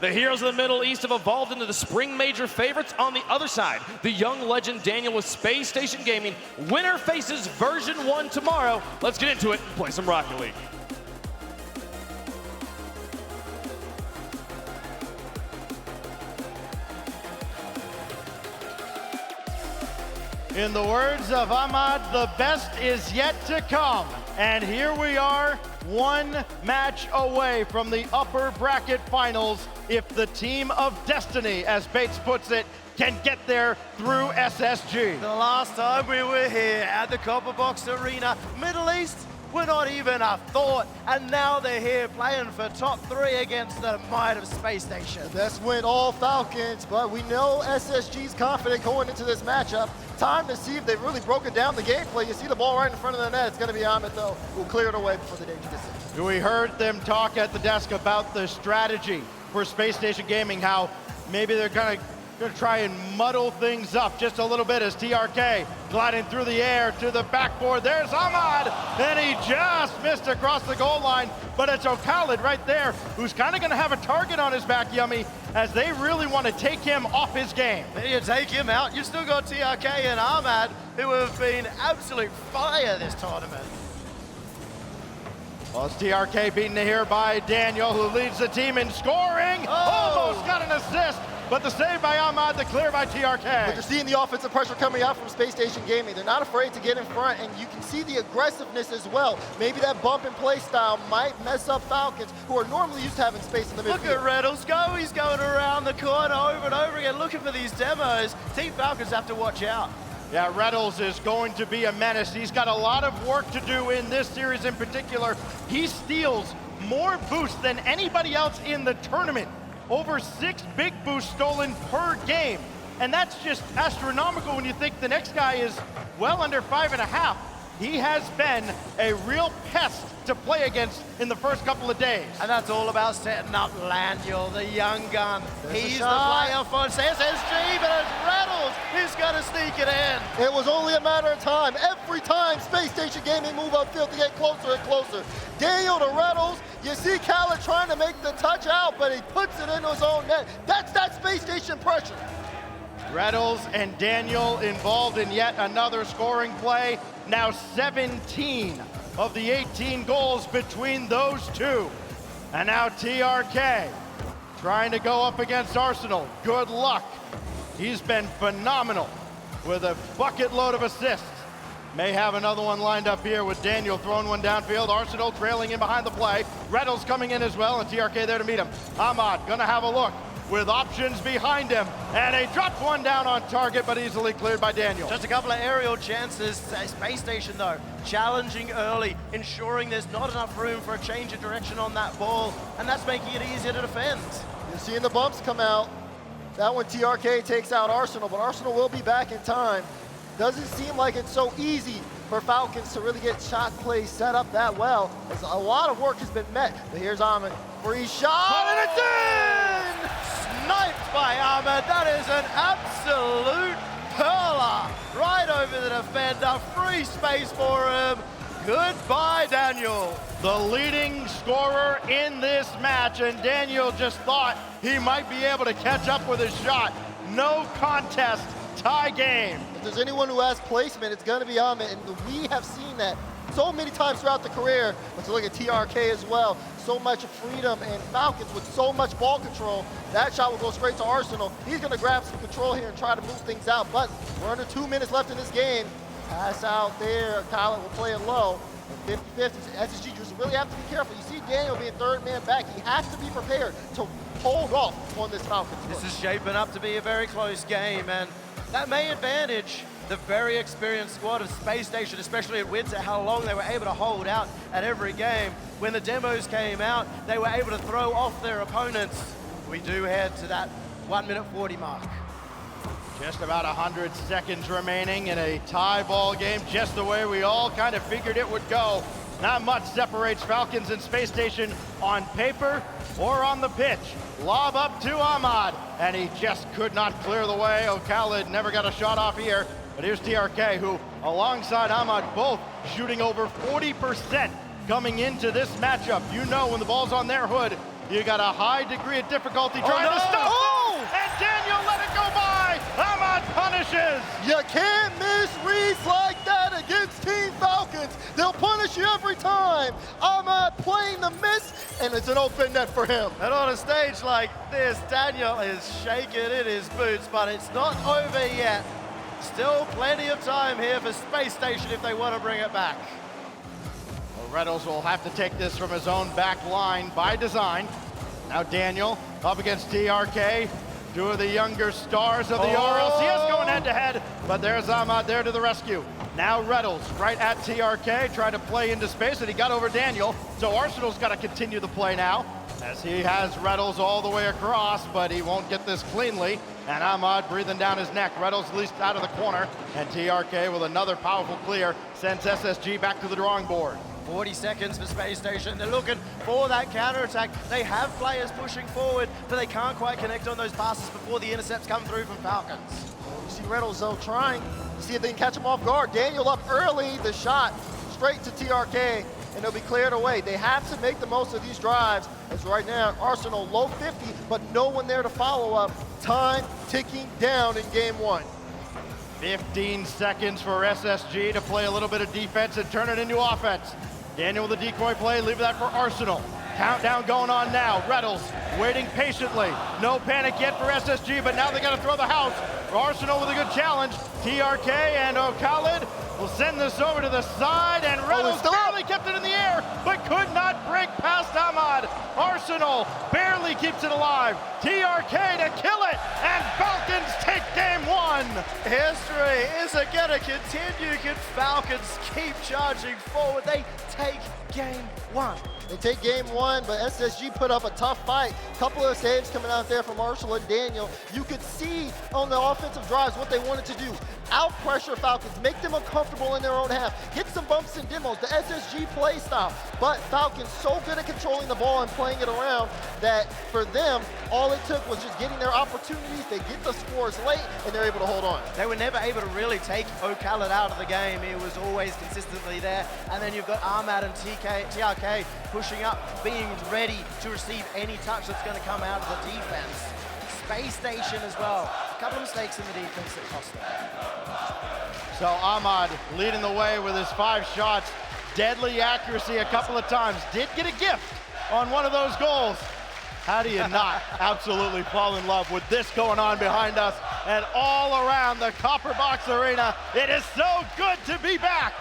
The heroes of the Middle East have evolved into the Spring Major favorites. On the other side, the young legend Daniel with Spacestation Gaming. Winner faces version 1 tomorrow. Let's get into it and play some Rocket League. In the words of Ahmad, the best is yet to come. And here we are, one match away from the upper bracket finals if the team of destiny, as Bates puts it, can get there through SSG. The last time we were here at the Copper Box Arena, Middle East were not even a thought, and now they're here playing for top 3 against the might of Spacestation. Best win all Falcons, but we know SSG's confident going into this matchup. Time to see if they've really broken down the gameplay. You see the ball right in front of the net. It's going to be Ahmed, though, who'll clear it away before the danger gets in. We heard them talk at the desk about the strategy for Spacestation Gaming, how maybe they're going to try and muddle things up just a little bit as TRK gliding through the air to the backboard. There's Ahmad, and he just missed across the goal line, but it's Khaled right there who's kind of going to have a target on his back, Yummy, as they really want to take him off his game. Then you take him out, you've still got TRK and Ahmad, who have been absolute fire this tournament. Well, it's TRK beaten here by Daniel, who leads the team in scoring. Almost got an assist, but the save by Ahmad, the clear by TRK. But you're seeing the offensive pressure coming out from Spacestation Gaming. They're not afraid to get in front, and you can see the aggressiveness as well. Maybe that bump and play style might mess up Falcons, who are normally used to having space in the midfield. Look at Reynolds go, he's going around the corner over and over again, looking for these demos. Team Falcons have to watch out. Yeah, Reynolds is going to be a menace. He's got a lot of work to do in this series in particular. He steals more boosts than anybody else in the tournament. Over 6 big boosts stolen per game. And that's just astronomical when you think the next guy is well under 5.5. He has been a real pest to play against in the first couple of days. And that's all about setting up Laniel, the young gun. He's the player for SSG, but it's Reynolds who's going to sneak it in. It was only a matter of time. Every time Spacestation Gaming move upfield to get closer and closer. Daniel to Reynolds. You see Khaled trying to make the touch out, but he puts it into his own net. That's that Spacestation pressure. Reynolds and Daniel involved in yet another scoring play. Now 17 of the 18 goals between those two. And now TRK trying to go up against Arsenal. Good luck. He's been phenomenal with a bucket load of assists. May have another one lined up here with Daniel throwing one downfield. Arsenal trailing in behind the play. Reynolds coming in as well, and TRK there to meet him. Ahmad gonna have a look with options behind him. And he dropped one down on target, but easily cleared by Daniel. Just a couple of aerial chances. Space Station, though, challenging early, ensuring there's not enough room for a change of direction on that ball, and that's making it easier to defend. You're seeing the bumps come out. That one TRK takes out Arsenal, but Arsenal will be back in time. Doesn't seem like it's so easy for Falcons to really get shot plays set up that well, as a lot of work has been met. But here's Ahmed, free shot, and it's in! Sniped by Ahmed. That is an absolute hurler. Right over the defender, free space for him. Goodbye, Daniel. The leading scorer in this match, and Daniel just thought he might be able to catch up with his shot. No contest, tie game. If there's anyone who has placement, it's going to be Ahmed, and we have seen that so many times throughout the career. But to look at TRK as well, so much freedom, and Falcons with so much ball control, that shot will go straight to Arsenal. He's going to grab some control here and try to move things out, but we're under 2 minutes left in this game. Pass out there, Khaled will play it low. 50-50, SSG just really have to be careful. You see Daniel being third man back. He has to be prepared to hold off on this Falcons push. This is shaping up to be a very close game, and that may advantage the very experienced squad of Space Station, especially at Windsor, how long they were able to hold out at every game. When the demos came out, they were able to throw off their opponents. We do head to that 1:40 mark. Just about 100 seconds remaining in a tie ball game, just the way we all kind of figured it would go. Not much separates Falcons and Space Station on paper or on the pitch. Lob up to Ahmad, and he just could not clear the way. Khaled never got a shot off here, but here's TRK, who alongside Ahmad, both shooting over 40% coming into this matchup. You know when the ball's on their hood, You got a high degree of difficulty trying to no. stop Oh! this, and Daniel let it go by. Ahmad punishes. You can't miss reads like that against Team Falcons. They'll punish you every time. Ahmad playing the miss, and it's an open net for him. And on a stage like this, Daniel is shaking in his boots, but it's not over yet. Still plenty of time here for Space Station if they want to bring it back. Well, Reynolds will have to take this from his own back line by design. Now Daniel up against TRK. Two of the younger stars of the RLCS going head-to-head, but there's Ahmad there to the rescue. Now Reynolds right at TRK, trying to play into space, and he got over Daniel, so Arsenal's got to continue the play now, as he has Reynolds all the way across, but he won't get this cleanly, and Ahmad breathing down his neck. Reynolds at least out of the corner, and TRK with another powerful clear sends SSG back to the drawing board. 40 seconds for Space Station. They're looking for that counterattack. They have players pushing forward, but they can't quite connect on those passes before the intercepts come through from Falcons. You see Reynolds though trying to see if they can catch him off guard. Daniel up early, the shot straight to TRK, and it'll be cleared away. They have to make the most of these drives, as right now Arsenal low 50, but no one there to follow up. Time ticking down in game one. 15 seconds for SSG to play a little bit of defense and turn it into offense. Daniel with the decoy play, leave that for Arsenal. Countdown going on now. Reynolds waiting patiently. No panic yet for SSG, but now they got to throw the house. For Arsenal with a good challenge. TRK and Khalid will send this over to the side, and Reynolds barely kept it in the air, but could not break past Ahmad. Arsenal barely keeps it alive. TRK to kill it, and Falcons take game one. History is going to continue. Can Falcons keep charging forward? They take game one. They take game one, but SSG put up a tough fight. Couple of saves coming out there from Arsenal and Daniel. You could see on the offensive drives what they wanted to do. Out-pressure Falcons, make them uncomfortable in their own half. Get some bumps and demos, the SSG play style. But Falcons so good at controlling the ball and playing it around that for them, all it took was just getting their opportunities. They get the scores late, and they're able to hold on. They were never able to really take Khalid out of the game. He was always consistently there. And then you've got Ahmad and TRK pushing up, being ready to receive any touch that's going to come out of the defense. Space Station as well. A couple of mistakes in the defense that cost them. So Ahmad leading the way with his 5 shots. Deadly accuracy a couple of times. Did get a gift on one of those goals. How do you not absolutely fall in love with this going on behind us and all around the Copper Box Arena? It is so good to be back.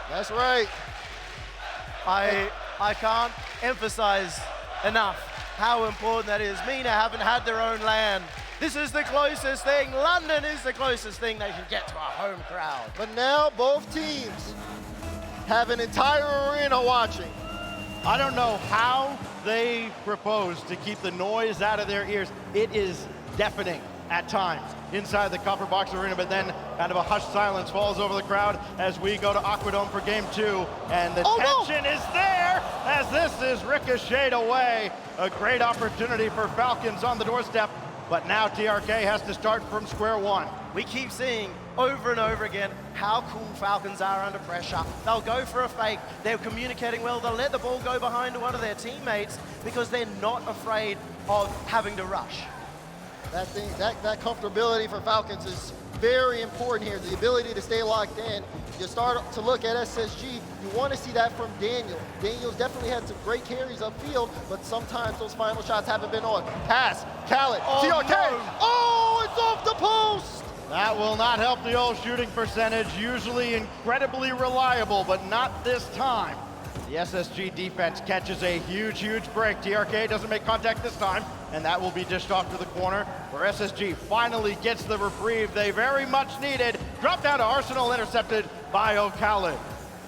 That's right. I can't emphasize enough how important that is. MENA haven't had their own land. This is the closest thing. London is the closest thing they can get to a home crowd. But now both teams have an entire arena watching. I don't know how they propose to keep the noise out of their ears. It is deafening at times inside the Copper Box Arena, but then kind of a hushed silence falls over the crowd as we go to Aquadome for game 2, and the tension is there as this is ricocheted away. A great opportunity for Falcons on the doorstep, but now TRK has to start from square one. We keep seeing over and over again how cool Falcons are under pressure. They'll go for a fake, they're communicating well, they'll let the ball go behind to one of their teammates because they're not afraid of having to rush. That comfortability for Falcons is very important here. The ability to stay locked in. You start to look at SSG, you want to see that from Daniel. Daniel's definitely had some great carries upfield, but sometimes those final shots haven't been on. Pass, Khalid, TRK. No. Oh, it's off the post! That will not help the old shooting percentage, usually incredibly reliable, but not this time. The SSG defense catches a huge break. TRK doesn't make contact this time, and that will be dished off to the corner, where SSG finally gets the reprieve they very much needed. Drop down to Arsenal, intercepted by Khalid.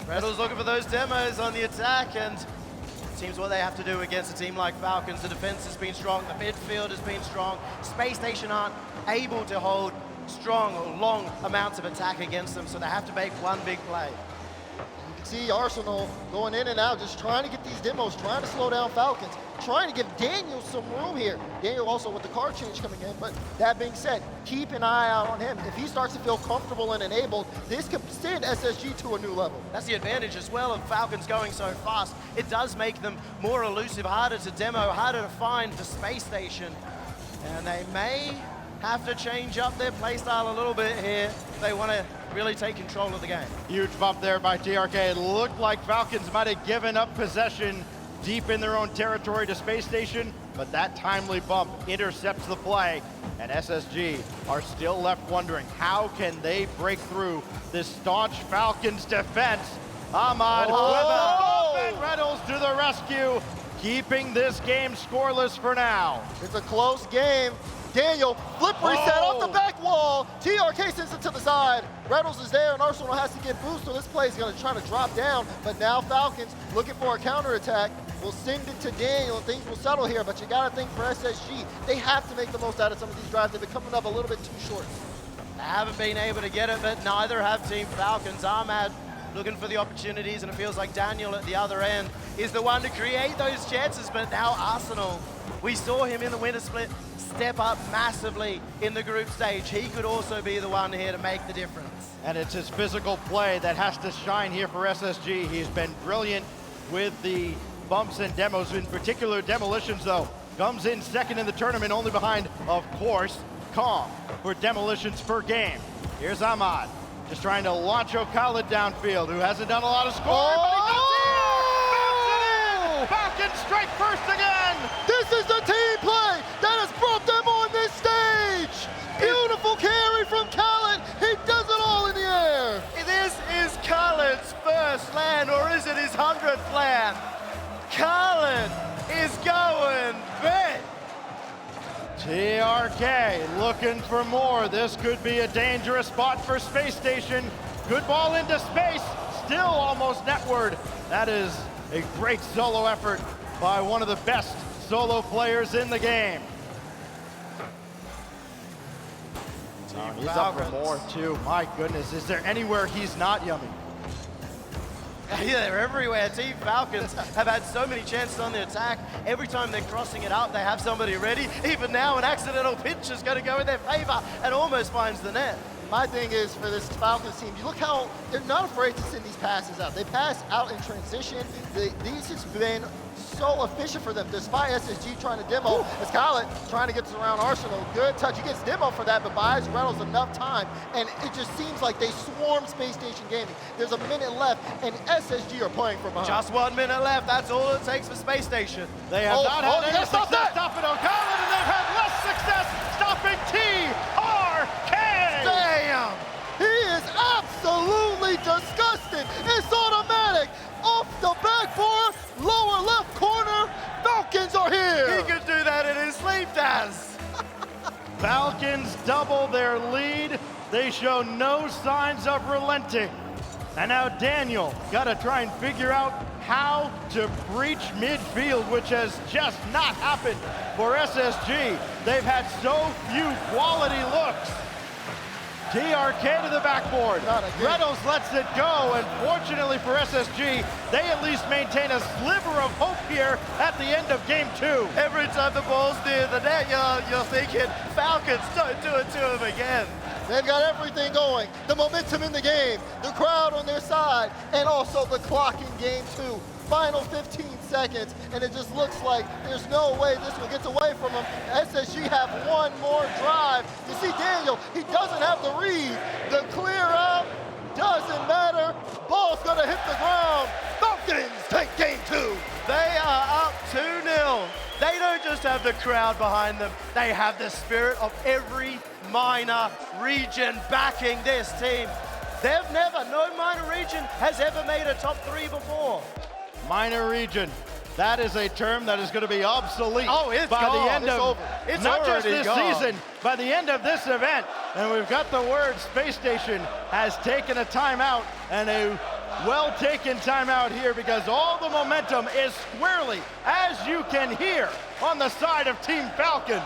Reynolds looking for those demos on the attack, and it seems what they have to do against a team like Falcons. The defense has been strong, the midfield has been strong. Space Station aren't able to hold strong, long amounts of attack against them, so they have to make one big play. You can See Arsenal going in and out, just trying to get these demos, trying to slow down Falcons, trying to give Daniel some room here. Daniel also with the card change coming in, but that being said, keep an eye out on him. If he starts to feel comfortable and enabled, this could send SSG to a new level. That's the advantage as well of Falcons going so fast. It does make them more elusive, harder to demo, harder to find the space station. And they may have to change up their playstyle a little bit here if they want to really take control of the game. Huge bump there by TRK. It looked like Falcons might have given up possession deep in their own territory to Space Station, but that timely bump intercepts the play, and SSG are still left wondering, how can they break through this staunch Falcons defense? Ahmad with a bump, and Reynolds to the rescue, keeping this game scoreless for now. It's a close game. Daniel, flip reset off the back wall. TRK sends it to the side. Reynolds is there, and Arsenal has to get boost, so this play is going to try to drop down. But now Falcons, looking for a counterattack, will send it to Daniel, and things will settle here. But you got to think for SSG, they have to make the most out of some of these drives. They've been coming up a little bit too short. They haven't been able to get it, but neither have Team Falcons. Ahmad looking for the opportunities, and it feels like Daniel at the other end is the one to create those chances. But now Arsenal, we saw him in the winter split step up massively in the group stage. He could also be the one here to make the difference. And it's his physical play that has to shine here for SSG. He's been brilliant with the bumps and demos, in particular demolitions though. Comes in second in the tournament, only behind, of course, Kong for demolitions per game. Here's Ahmad, just trying to launch Khalid downfield, who hasn't done a lot of scoring, but he does here! Bounce it in! Falcons strike first again! This is the team play that has brought them on this stage! Beautiful carry from Khalid. He does it all in the air. This is Khaled's first land, or is it his 100th land? Khalid is going big. TRK looking for more. This could be a dangerous spot for Space Station. Good ball into space, still almost netward. That is a great solo effort by one of the best solo players in the game. He's up for more too. My goodness, is there anywhere he's not yummy? Yeah, they're everywhere. Team Falcons have had so many chances on the attack. Every time they're crossing it up, they have somebody ready. Even now, an accidental pitch is going to go in their favor and almost finds the net. My thing is, for this Falcons team, you look how they're not afraid to send these passes out. They pass out in transition. These has been so efficient for them, despite SSG trying to demo. As Khalid trying to get around Arsenal. Good touch. He gets demo for that, but buys Reynolds enough time. And it just seems like they swarm Space Station Gaming. There's a minute left, and SSG are playing from behind. Just 1 minute left. That's all it takes for Space Station. They have not had any stop success that. stopping Khalid, and they've had less success stopping TRK! Damn! He is absolutely disgusted. It's automatic. Off the backboard, lower left corner. Falcons are here. He could do that in his sleep, Daz. Falcons double their lead. They show no signs of relenting. And now Daniel got to try and figure out how to breach midfield, which has just not happened for SSG. They've had so few quality looks. TRK to the backboard. Reynolds lets it go, and fortunately for SSG, they at least maintain a sliver of hope here at the end of game 2. Every time the ball's near the net, you're thinking, Falcons, don't do it to him again. They've got everything going. The momentum in the game, the crowd on their side, and also the clock in game 2. Final 15 seconds, and it just looks like there's no way this one gets away from them. SSG have one more drive. You see Daniel, he doesn't have the read. The clear out doesn't matter. Ball's gonna hit the ground. Falcons take game 2. They are up 2-0. They don't just have the crowd behind them, they have the spirit of every minor region backing this team. No minor region has ever made a top 3 before. Minor region. That is a term that is going to be obsolete by the end of it's not just already this gone. season, by the end of this event. And we've got the word Space Station has taken a timeout, and a well-taken timeout here, because all the momentum is squarely, as you can hear, on the side of Team Falcons.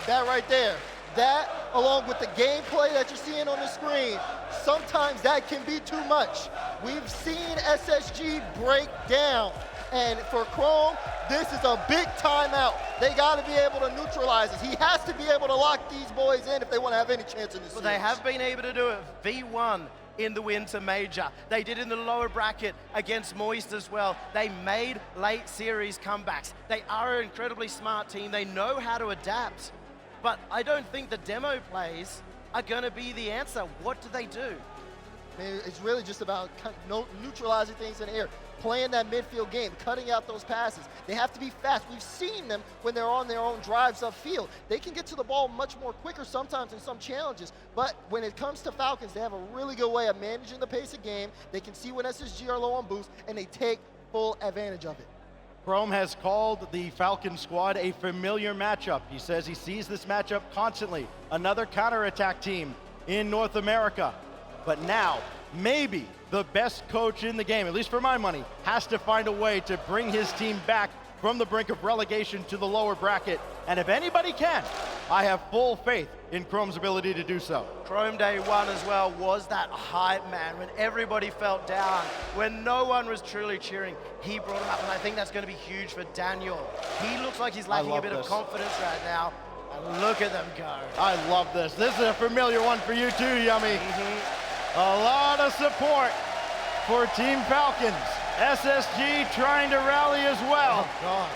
That right there, that along with the gameplay that you're seeing on the screen, sometimes that can be too much. We've seen SSG break down. And for Chrome, this is a big timeout. They got to be able to neutralize this. He has to be able to lock these boys in if they want to have any chance in this series. Well, they have been able to do it. V1 in the Winter Major. They did in the lower bracket against Moist as well. They made late series comebacks. They are an incredibly smart team. They know how to adapt. But I don't think the demo plays are going to be the answer. What do they do? I mean, it's really just about neutralizing things in the air, playing that midfield game, cutting out those passes. They have to be fast. We've seen them when they're on their own drives upfield. They can get to the ball much more quicker sometimes in some challenges, but when it comes to Falcons, they have a really good way of managing the pace of game. They can see when SSG are low on boost, and they take full advantage of it. Chrome has called the Falcons squad a familiar matchup. He says he sees this matchup constantly. Another counterattack team in North America. But now, maybe the best coach in the game, at least for my money, has to find a way to bring his team back from the brink of relegation to the lower bracket. And if anybody can, I have full faith in Chrome's ability to do so. Chrome Day 1 as well was that hype man when everybody felt down, when no one was truly cheering. He brought him up, and I think that's going to be huge for Daniel. He looks like he's lacking a bit of confidence right now. And look at them go. I love this. This is a familiar one for you too, Yummy. A lot of support for Team Falcons. SSG trying to rally as well. Oh, God.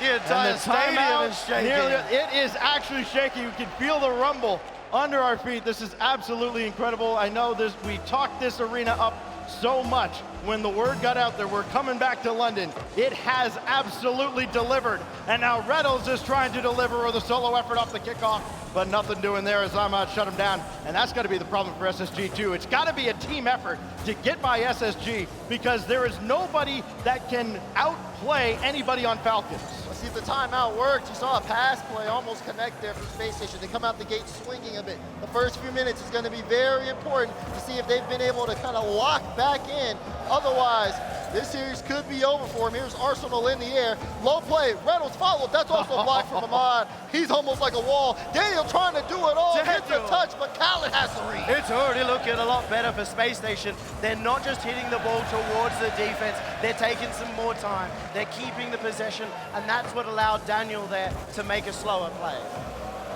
The entire stadium is shaking. It is actually shaking. You can feel the rumble under our feet. This is absolutely incredible. I know this. We talked this arena up so much when the word got out there we're coming back to London. It has absolutely delivered. And now Reynolds is trying to deliver with a solo effort off the kickoff, but nothing doing there as Ahmad shut him down. And that's got to be the problem for SSG too. It's got to be a team effort to get by SSG because there is nobody that can outplay anybody on Falcons. See if the timeout worked. You saw a pass play almost connect there from Spacestation. They come out the gate swinging a bit. The first few minutes is going to be very important to see if they've been able to kind of lock back in. Otherwise, this series could be over for him. Here's Arsenal in the air. Low play. Reynolds followed. That's also a block from Ahmad. He's almost like a wall. Daniel trying to do it all. Gets a touch, but Khaled has to read. It's already looking a lot better for Spacestation. They're not just hitting the ball towards the defense. They're taking some more time. They're keeping the possession, and that's what allowed Daniel there to make a slower play.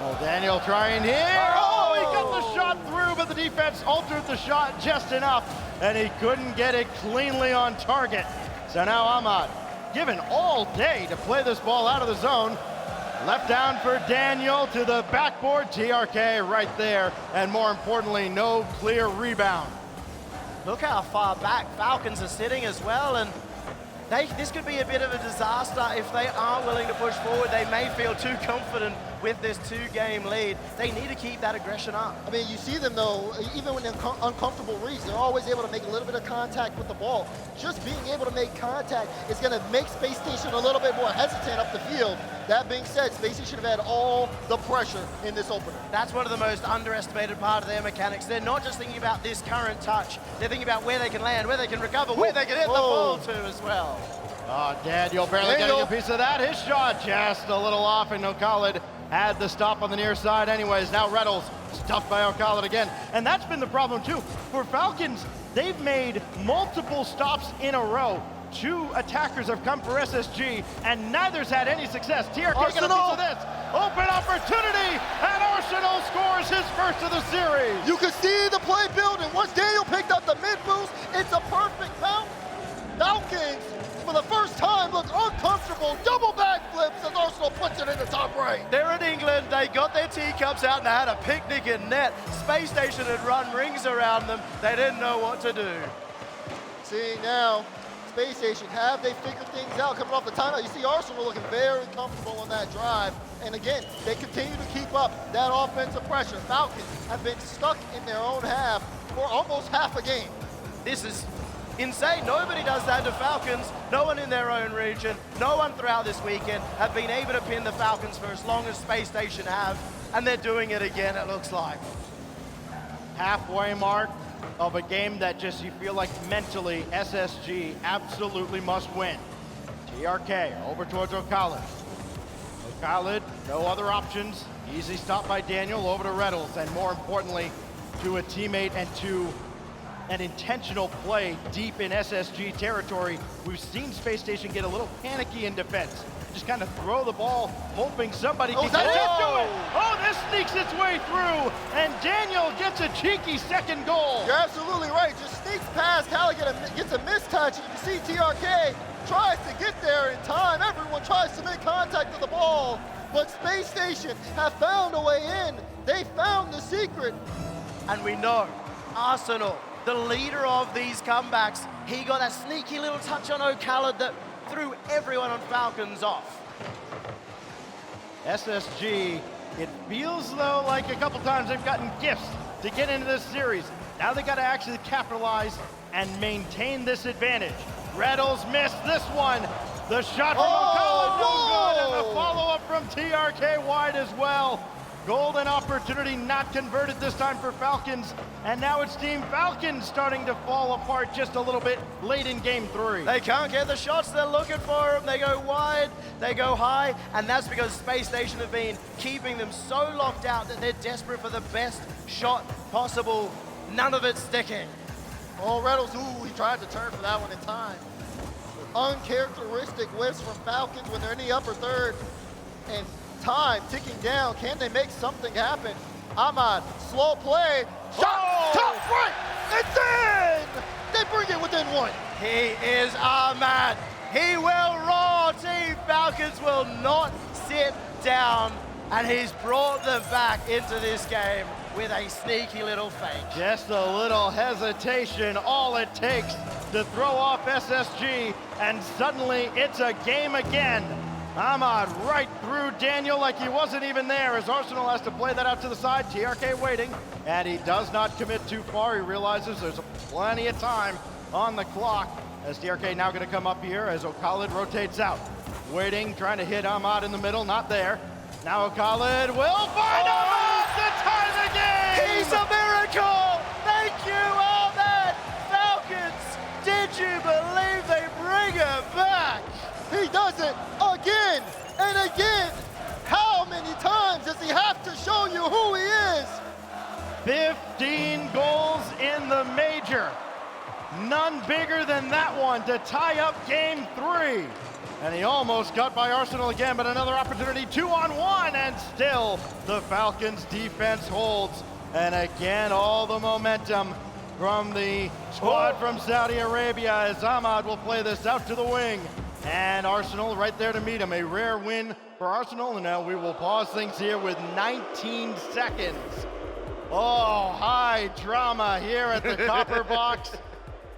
Oh, Daniel trying here. Oh, he got the shot through, but the defense altered the shot just enough, and he couldn't get it cleanly on target. So now Ahmad, given all day to play this ball out of the zone, left down for Daniel to the backboard. TRK right there, and more importantly, no clear rebound. Look how far back Falcons are sitting as well, and this could be a bit of a disaster if they aren't willing to push forward. They may feel too confident with this 2-game lead. They need to keep that aggression up. I mean, you see them though, even when in uncomfortable reads, they're always able to make a little bit of contact with the ball. Just being able to make contact is going to make Space Station a little bit more hesitant up the field. That being said, Space Station have had all the pressure in this opener. That's one of the most underestimated part of their mechanics. They're not just thinking about this current touch. They're thinking about where they can land, where they can recover, where they can hit the ball to as well. Oh, Daniel barely getting a piece of that. His shot just a little off, and Khaled had the stop on the near side anyways. Now Reynolds stuffed by Khaled again. And that's been the problem too. For Falcons, they've made multiple stops in a row. 2 attackers have come for SSG, and neither's had any success. TRK got a piece of this. Open opportunity, and Arsenal scores his first of the series. You can see the play building. Once Daniel picked up the mid boost, it's a perfect bounce. Falcons, for the first time, look uncomfortable. Double backflips as Arsenal puts it in the top right. They're in England. They got their teacups out and they had a picnic in net. Space Station had run rings around them. They didn't know what to do. See now, Space Station, have they figured things out coming off the timeout? You see Arsenal looking very comfortable on that drive. And again, they continue to keep up that offensive pressure. Falcons have been stuck in their own half for almost half a game. This is insane. Nobody does that to Falcons. No one in their own region, no one throughout this weekend have been able to pin the Falcons for as long as Space Station have. And they're doing it again, it looks like. Halfway mark of a game that just you feel like mentally SSG absolutely must win. TRK over towards Khaled. Khaled, no other options. Easy stop by Daniel over to Reynolds, and more importantly, to a teammate and to and intentional play deep in SSG territory. We've seen Space Station get a little panicky in defense. Just kind of throw the ball, hoping somebody can get into it. Oh, this sneaks its way through, and Daniel gets a cheeky second goal. You're absolutely right. Just sneaks past, Cali gets a mistouch, and you see TRK tries to get there in time. Everyone tries to make contact with the ball, but Space Station have found a way in. They found the secret. And we know Arsenal, the leader of these comebacks, he got that sneaky little touch on O'Callaghan that threw everyone on Falcons off. SSG, it feels though like a couple times they've gotten gifts to get into this series. Now they got to actually capitalize and maintain this advantage. Reddles missed this one. The shot from O'Callaghan, no good, and the follow-up from TRK wide as well. Golden opportunity not converted this time for Falcons, and now it's Team Falcons starting to fall apart just a little bit late in game 3. They can't get the shots they're looking for them. They go wide, they go high, and that's because Space Station have been keeping them so locked out that they're desperate for the best shot possible. None of it sticking. Oh, Reynolds, ooh, he tried to turn for that one in time. Uncharacteristic whiffs from Falcons when they're in the upper third, and time ticking down. Can they make something happen? Ahmad, slow play, shot, top right, it's in! They bring it within one. He is Ahmad. He will roar. Team Falcons will not sit down, and he's brought them back into this game with a sneaky little fake. Just a little hesitation, all it takes to throw off SSG, and suddenly it's a game again. Ahmad right through Daniel like he wasn't even there as Arsenal has to play that out to the side. TRK waiting, and he does not commit too far. He realizes there's plenty of time on the clock as TRK now going to come up here as O'Callaghan rotates out. Waiting, trying to hit Ahmad in the middle, not there. Now O'Callaghan will find Ahmad to tie the game! He's a miracle! Thank you, Ahmad! Falcons, did you believe they bring him back? He does it again and again. How many times does he have to show you who he is? 15 goals in the major. None bigger than that one to tie up game 3. And he almost got by Arsenal again, but another opportunity, 2-on-1, and still the Falcons defense holds. And again, all the momentum from the squad from Saudi Arabia as Ahmad will play this out to the wing. And Arsenal right there to meet him. A rare win for Arsenal. And now we will pause things here with 19 seconds. Oh, high drama here at the Copper Box.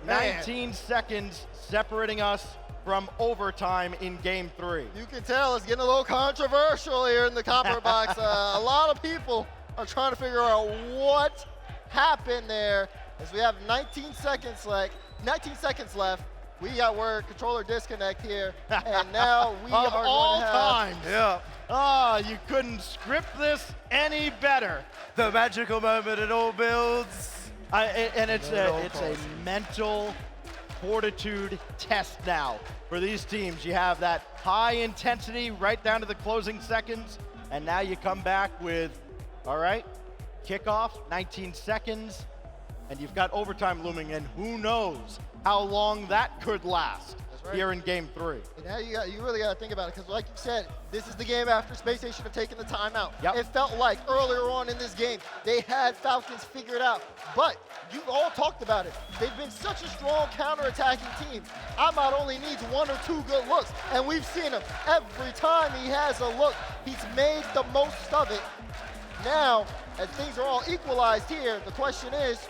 19 seconds separating us from overtime in game 3. You can tell it's getting a little controversial here in the Copper Box. A lot of people are trying to figure out what happened there as we have 19 seconds left. We got word controller disconnect here, and now we are going all to have... times. Yeah. Oh, you couldn't script this any better. The magical moment it all builds. It's a mental fortitude test now for these teams. You have that high intensity right down to the closing seconds, and now you come back with, all right, kickoff, 19 seconds, and you've got overtime looming, and who knows how long that could last here in game 3. And now you really got to think about it, because like you said, this is the game after Space Station have taken the timeout. Yep. It felt like earlier on in this game, they had Falcons figured out, but you've all talked about it. They've been such a strong counter-attacking team. Ahmad only needs 1 or 2 good looks, and we've seen him every time he has a look. He's made the most of it. Now, as things are all equalized here, the question is,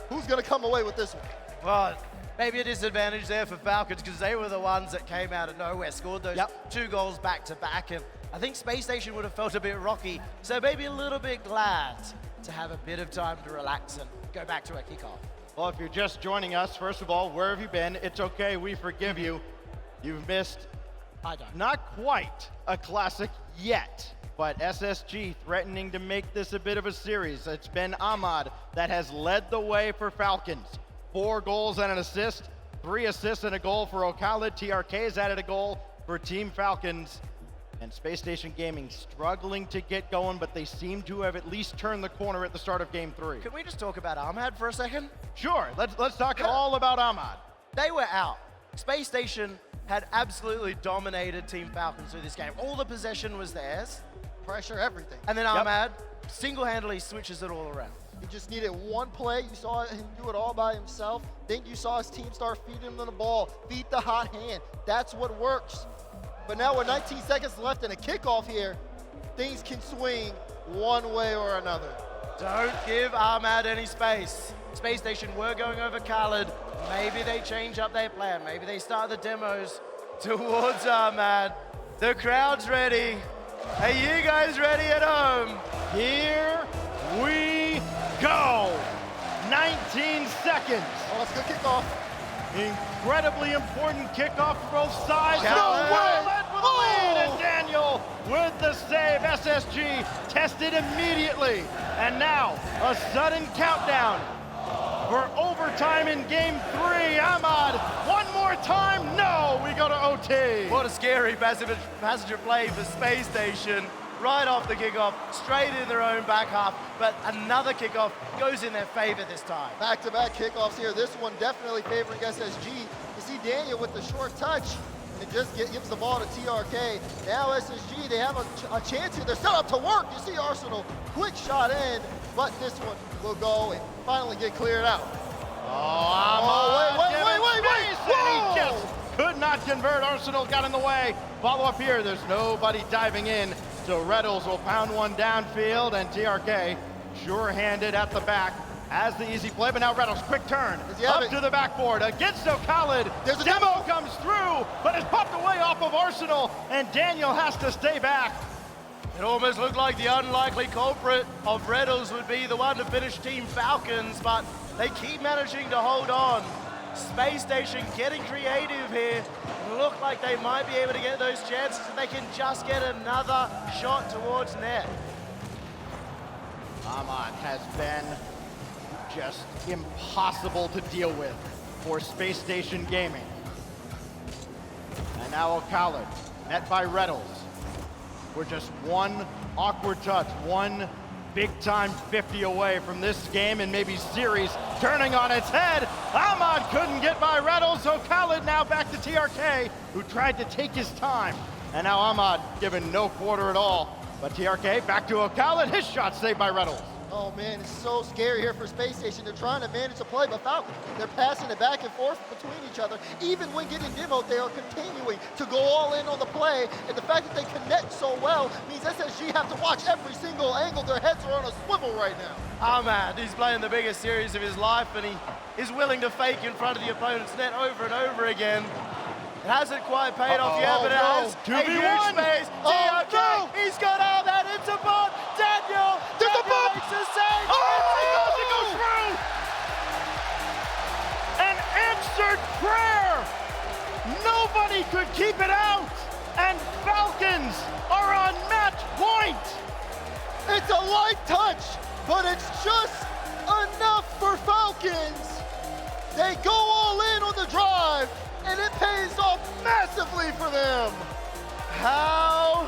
who's going to come away with this one? Well, maybe a disadvantage there for Falcons because they were the ones that came out of nowhere, scored those 2 goals back to back, and I think Space Station would have felt a bit rocky, so maybe a little bit glad to have a bit of time to relax and go back to a kickoff. Well, if you're just joining us, first of all, where have you been? It's okay, we forgive you. You've missed not quite a classic yet, but SSG threatening to make this a bit of a series. It's been Ahmad that has led the way for Falcons. 4 goals and an assist, 3 assists and a goal for O'Callaghan. TRK has added a goal for Team Falcons. And Space Station Gaming struggling to get going, but they seem to have at least turned the corner at the start of Game 3. Can we just talk about Ahmad for a second? Sure, let's talk all about Ahmad. They were out. Space Station had absolutely dominated Team Falcons through this game. All the possession was theirs. Pressure, everything. And then Ahmad single-handedly switches it all around. He just needed one play. You saw him do it all by himself. Then you saw his team start feeding him the ball, feed the hot hand. That's what works. But now with 19 seconds left and a kickoff here, things can swing one way or another. Don't give Ahmad any space. Space Station were going over Khaled. Maybe they change up their plan. Maybe they start the demos towards Ahmad. The crowd's ready. Are you guys ready at home? Here we go. 19 seconds. Oh, that's a good kickoff. Incredibly important kickoff for both sides. Khaled. Led for the lead, and Daniel with the save. SSG tested immediately. And now a sudden countdown for overtime in Game 3. Ahmad, one more time. No, we go to OT. What a scary passenger play for Space Station. Right off the kickoff, straight in their own back half, but another kickoff goes in their favor this time. Back-to-back kickoffs here. This one definitely favoring SSG. You see Daniel with the short touch, and it just gives the ball to TRK. Now SSG, they have a chance here. They're set up to work. You see Arsenal, quick shot in, but this one will go and finally get cleared out. Wait. Whoa! He just could not convert. Arsenal got in the way. Follow up here. There's nobody diving in. So Reddles will pound one downfield, and TRK sure-handed at the back as the easy play. But now Reddles, quick turn up to the backboard against Khaled. There's a demo comes through, but it's popped away off of Arsenal, and Daniel has to stay back. It almost looked like the unlikely culprit of Reddles would be the one to finish Team Falcons, but they keep managing to hold on. Space Station getting creative here. Look like they might be able to get those chances if they can just get another shot towards net. Ahmad has been just impossible to deal with for Space Station Gaming. And now Khaled, met by Reddles. We're just one awkward touch, one big-time 50 away from this game and maybe series turning on its head. Ahmad couldn't get by Reddles, so Khaled now back to TRK, who tried to take his time. And now Ahmad given no quarter at all. But TRK back to Khaled, his shot saved by Reddles. Oh man, it's so scary here for Space Station. They're trying to manage the play, but Falcons, they're passing it back and forth between each other. Even when getting demoed, they are continuing to go all in on the play. And the fact that they connect so well means SSG have to watch every single angle. Their heads are on a swivel right now. Ahmad, he's playing the biggest series of his life, and he is willing to fake in front of the opponent's net over and over again. It hasn't quite paid off yet, but it has a huge space. TRK, he's got Ahmad into bot. Daniel, there's a bump. Makes a save. It goes through. An answered prayer. Nobody could keep it out, and Falcons are on match point. It's a light touch, but it's just enough for Falcons. They go all in on the drive, and it pays off massively for them. How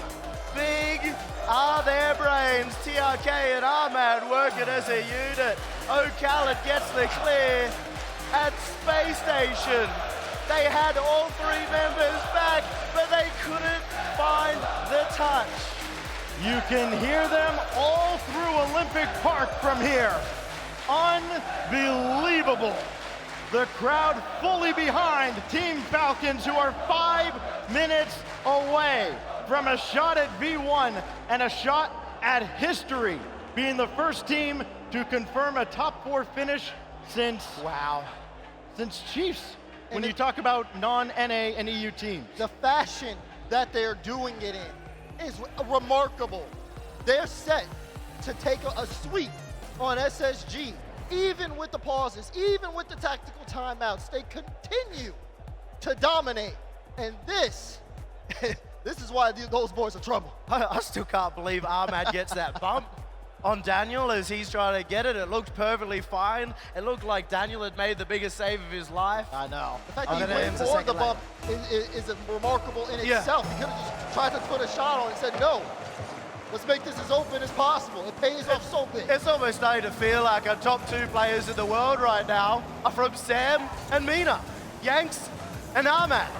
big are their brains? TRK and Ahmad working as a unit. Khaled gets the clear at Space Station. They had all three members back, but they couldn't find the touch. You can hear them all through Olympic Park from here. Unbelievable. The crowd fully behind Team Falcons, who are 5 minutes away from a shot at V1 and a shot at history, being the first team to confirm a top 4 finish since Chiefs. When you talk about non-NA and EU teams. The fashion that they're doing it in is remarkable. They're set to take a sweep on SSG. Even with the pauses, even with the tactical timeouts, they continue to dominate. And this is why those boys are trouble. I still can't believe Ahmad gets that bump. on Daniel as he's trying to get it. It looked perfectly fine. It looked like Daniel had made the biggest save of his life. I know. The fact I'm that he gonna went aim to for the second bump is remarkable in itself. He could have just tried to put a shot on it and said, no, let's make this as open as possible. It pays off so big. It's almost starting to feel like our top 2 players in the world right now are from Sam and Mina, Yanks and Ahmad.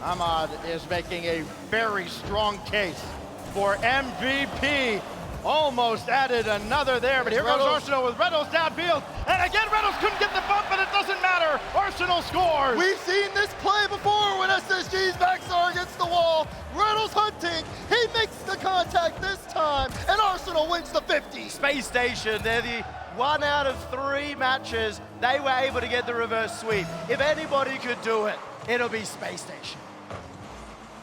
Ahmad is making a very strong case for MVP. Almost added another there, but here goes Arsenal with Reynolds downfield. And again, Reynolds couldn't get the bump, but it doesn't matter. Arsenal scores. We've seen this play before when SSG's backs are against the wall. Reynolds hunting, he makes the contact this time, and Arsenal wins the 50. Space Station, they're the 1 out of 3 matches they were able to get the reverse sweep. If anybody could do it, it'll be Space Station.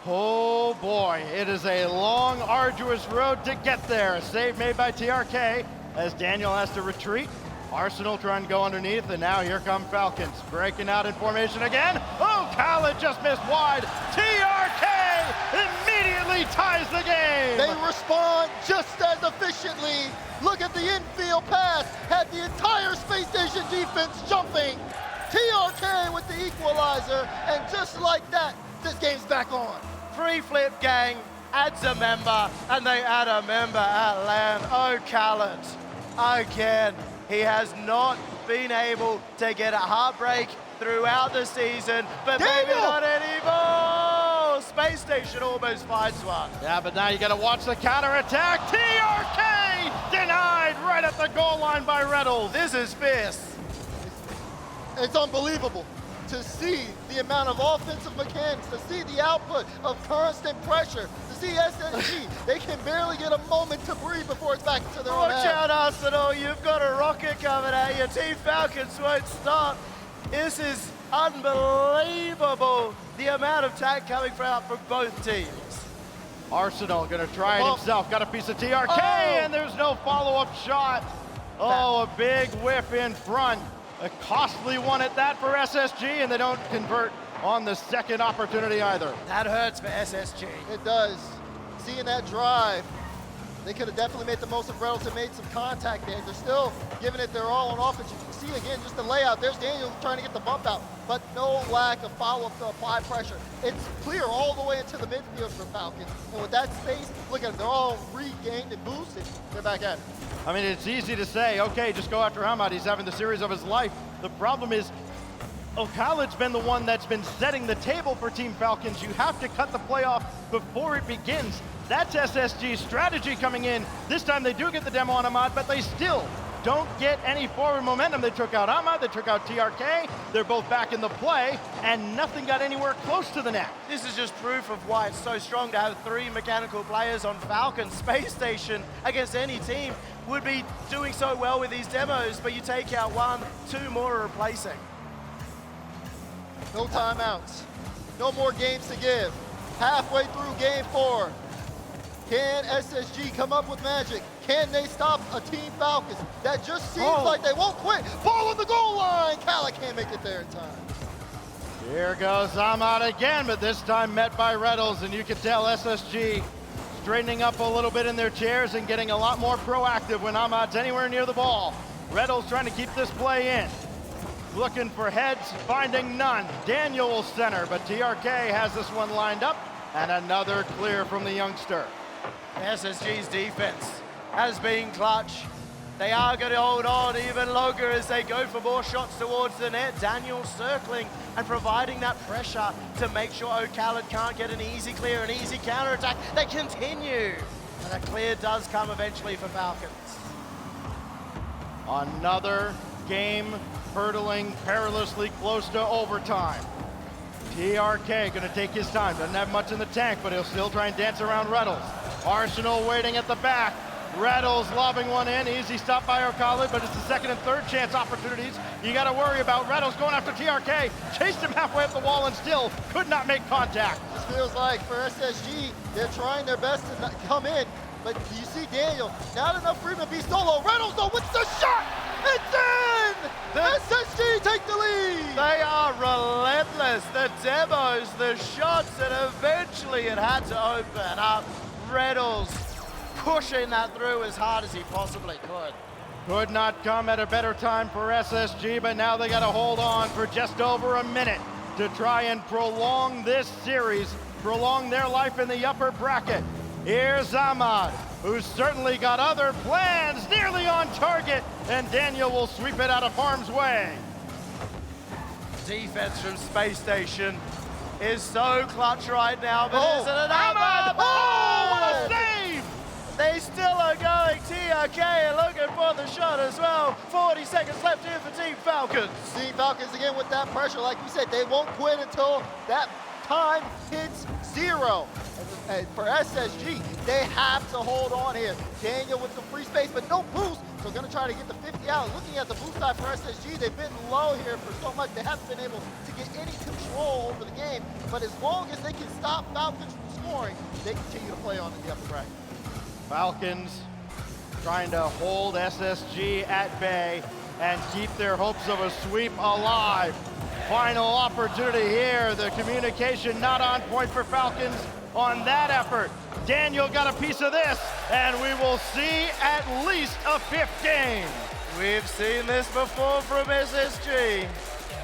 Oh boy, it is a long, arduous road to get there. A save made by TRK as Daniel has to retreat. Arsenal trying to go underneath, and now here come Falcons. Breaking out in formation again. Oh, Khaled just missed wide. TRK immediately ties the game. They respond just as efficiently. Look at the infield pass. Had the entire Space Station defense jumping. TRK with the equalizer, and just like that, this game's back on. Free flip gang adds a member, and they add a member at land. Oh, Khaled, again, he has not been able to get a heartbreak throughout the season, but maybe not anymore. Space Station almost finds one. Yeah, but now you gotta watch the counterattack. TRK denied right at the goal line by Reynolds. This is fierce. It's unbelievable to see the amount of offensive mechanics, to see the output of constant pressure, to see SSG. They can barely get a moment to breathe before it's back into their own Watch out, Arsenal. You've got a rocket coming at you. Team Falcons won't stop. This is unbelievable, the amount of tag coming from both teams. Arsenal gonna try it himself. Got a piece of TRK, and there's no follow-up shot. Oh, a big whiff in front. A costly one at that for SSG, and they don't convert on the second opportunity either. That hurts for SSG. It does. Seeing that drive, they could have definitely made the most of Reynolds and made some contact there. They're still giving it their all on offense. You can see again just the layout. There's Daniel trying to get the bump out, but no lack of follow-up to apply pressure. It's clear all the way into the midfield for Falcons. And with that space, look at them. They're all regained and boosted. They're back at it. I mean, it's easy to say, okay, just go after Ahmad. He's having the series of his life. The problem is, Khaled's been the one that's been setting the table for Team Falcons. You have to cut the playoff before it begins. That's SSG's strategy coming in. This time they do get the demo on Ahmad, but they still don't get any forward momentum. They took out Ahmad, they took out TRK. They're both back in the play, and nothing got anywhere close to the net. This is just proof of why it's so strong to have 3 mechanical players on Falcon. Space Station against any team would be doing so well with these demos, but you take out 1, 2 more are replacing. No timeouts. No more games to give. Halfway through game 4. Can SSG come up with magic? Can they stop a Team Falcons that just seems like they won't quit? Ball on the goal line. Khaled can't make it there in time. Here goes Ahmad again, but this time met by Reynolds, and you can tell SSG straightening up a little bit in their chairs and getting a lot more proactive when Ahmad's anywhere near the ball. Reynolds trying to keep this play in. Looking for heads, finding none. Daniel will center, but TRK has this one lined up, and another clear from the youngster. SSG's defense has been clutch. They are going to hold on even longer as they go for more shots towards the net. Daniel circling and providing that pressure to make sure Khaled can't get an easy clear, an easy counterattack. They continue, and a clear does come eventually for Falcons. Another game hurtling perilously close to overtime. TRK gonna take his time, doesn't have much in the tank, but he'll still try and dance around Reynolds. Arsenal waiting at the back. Reynolds lobbing one in, easy stop by Khaled, but it's the second and third chance opportunities you gotta worry about. Reynolds going after TRK, chased him halfway up the wall and still could not make contact. This feels like for SSG, they're trying their best to come in, but you see Daniel, not enough room to be solo. Reynolds though with the shot, it's in! SSG take the lead! They are relentless, the demos, the shots, and eventually it had to open up. Reynolds pushing that through as hard as he possibly could. Could not come at a better time for SSG, but now they got to hold on for just over a minute to try and prolong this series, prolong their life in the upper bracket. Here's Ahmad, who's certainly got other plans, nearly on target, and Daniel will sweep it out of harm's way. Defense from Space Station is so clutch right now, but isn't it Ahmad! Ahmad? Oh, what a save! They still are going. TRK looking for the shot as well. 40 seconds left here for Team Falcons. Team Falcons again with that pressure. Like we said, they won't quit until that time hits 0. And for SSG, they have to hold on here. Daniel with some free space, but no boost. So gonna try to get the 50 out. Looking at the boost side for SSG, they've been low here for so much. They haven't been able to get any control over the game. But as long as they can stop Falcons from scoring, they continue to play on in the upper bracket. Falcons trying to hold SSG at bay and keep their hopes of a sweep alive. Final opportunity here. The communication not on point for Falcons on that effort. Daniel got a piece of this, and we will see at least a 5th game. We've seen this before from SSG.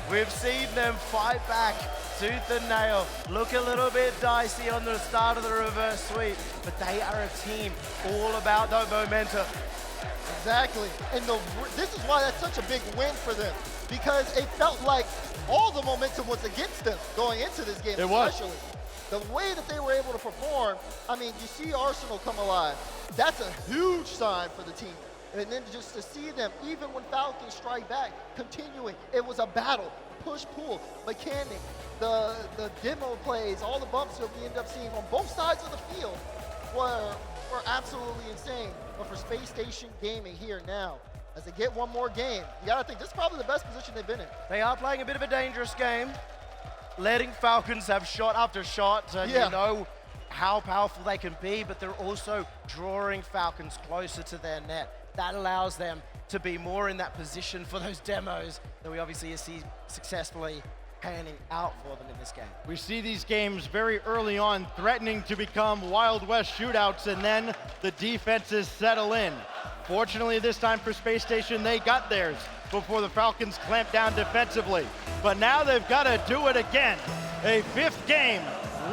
We've seen them fight back tooth and nail. Look a little bit dicey on the start of the reverse sweep, but they are a team all about that momentum. Exactly, and this is why that's such a big win for them, because it felt like all the momentum was against them going into this game, especially. The way that they were able to perform, I mean, you see Arsenal come alive. That's a huge sign for the team. And then just to see them, even when Falcons strike back, continuing, it was a battle, push-pull, mechanic, the demo plays, all the bumps that we end up seeing on both sides of the field were absolutely insane. But for Space Station Gaming here now, as they get one more game, you gotta think this is probably the best position they've been in. They are playing a bit of a dangerous game, letting Falcons have shot after shot, and you know how powerful they can be, but they're also drawing Falcons closer to their net. That allows them to be more in that position for those demos that we obviously see successfully panning out for them in this game. We see these games very early on threatening to become Wild West shootouts, and then the defenses settle in. Fortunately, this time for Space Station, they got theirs before the Falcons clamped down defensively. But now they've got to do it again. A 5th game,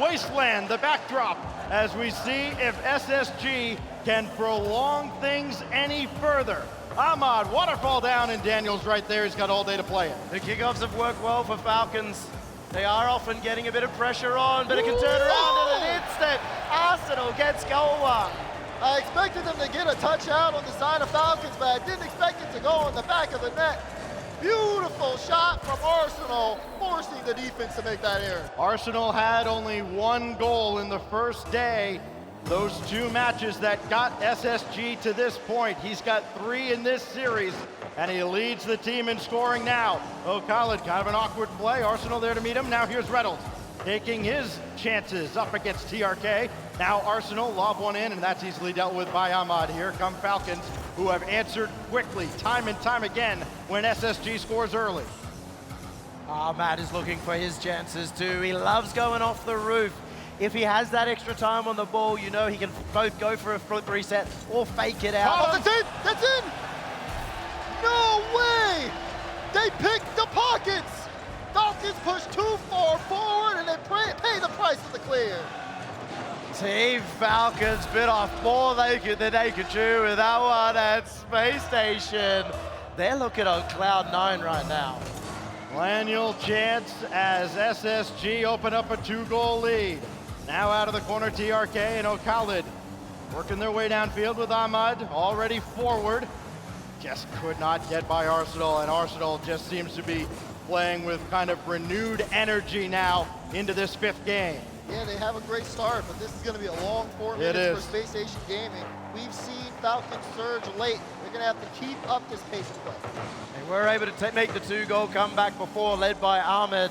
Wasteland, the backdrop, as we see if SSG can prolong things any further. Ahmad, waterfall down, and Daniel's right there. He's got all day to play it. The kickoffs have worked well for Falcons. They are often getting a bit of pressure on, but it can turn around in an instant. Arsenal gets goal 1. I expected them to get a touch out on the side of Falcons, but I didn't expect it to go on the back of the net. Beautiful shot from Arsenal, forcing the defense to make that error. Arsenal had only 1 goal in the first day. Those 2 matches that got SSG to this point. He's got 3 in this series, and he leads the team in scoring now. O'Khaled, kind of an awkward play. Arsenal there to meet him. Now here's Reynolds, taking his chances up against TRK. Now Arsenal lob one in, and that's easily dealt with by Ahmad. Here come Falcons, who have answered quickly, time and time again, when SSG scores early. Ahmad is looking for his chances too. He loves going off the roof. If he has that extra time on the ball, you know he can both go for a flip reset or fake it out. Oh, that's in! That's in! No way! They picked the pockets! Falcons push too far forward, and they pay the price of the clear. Team Falcons bit off more than they could chew with that one at Space Station. They're looking on cloud 9 right now. Manual chance as SSG open up a 2-goal lead. Now out of the corner, TRK and O'Khaled working their way downfield with Ahmad already forward. Just could not get by Arsenal, and Arsenal just seems to be playing with kind of renewed energy now into this 5th game. Yeah, they have a great start, but this is going to be a long 4 minutes for Space Station Gaming. We've seen Falcons surge late. They're going to have to keep up this pace of play. They were able to make the 2-goal comeback before, led by Ahmed.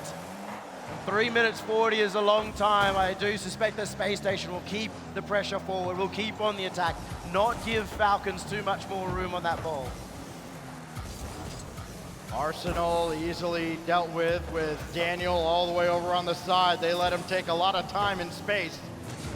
3 minutes 40 is a long time. I do suspect that Space Station will keep the pressure forward, will keep on the attack, not give Falcons too much more room on that ball. Arsenal easily dealt with Daniel all the way over on the side. They let him take a lot of time and space.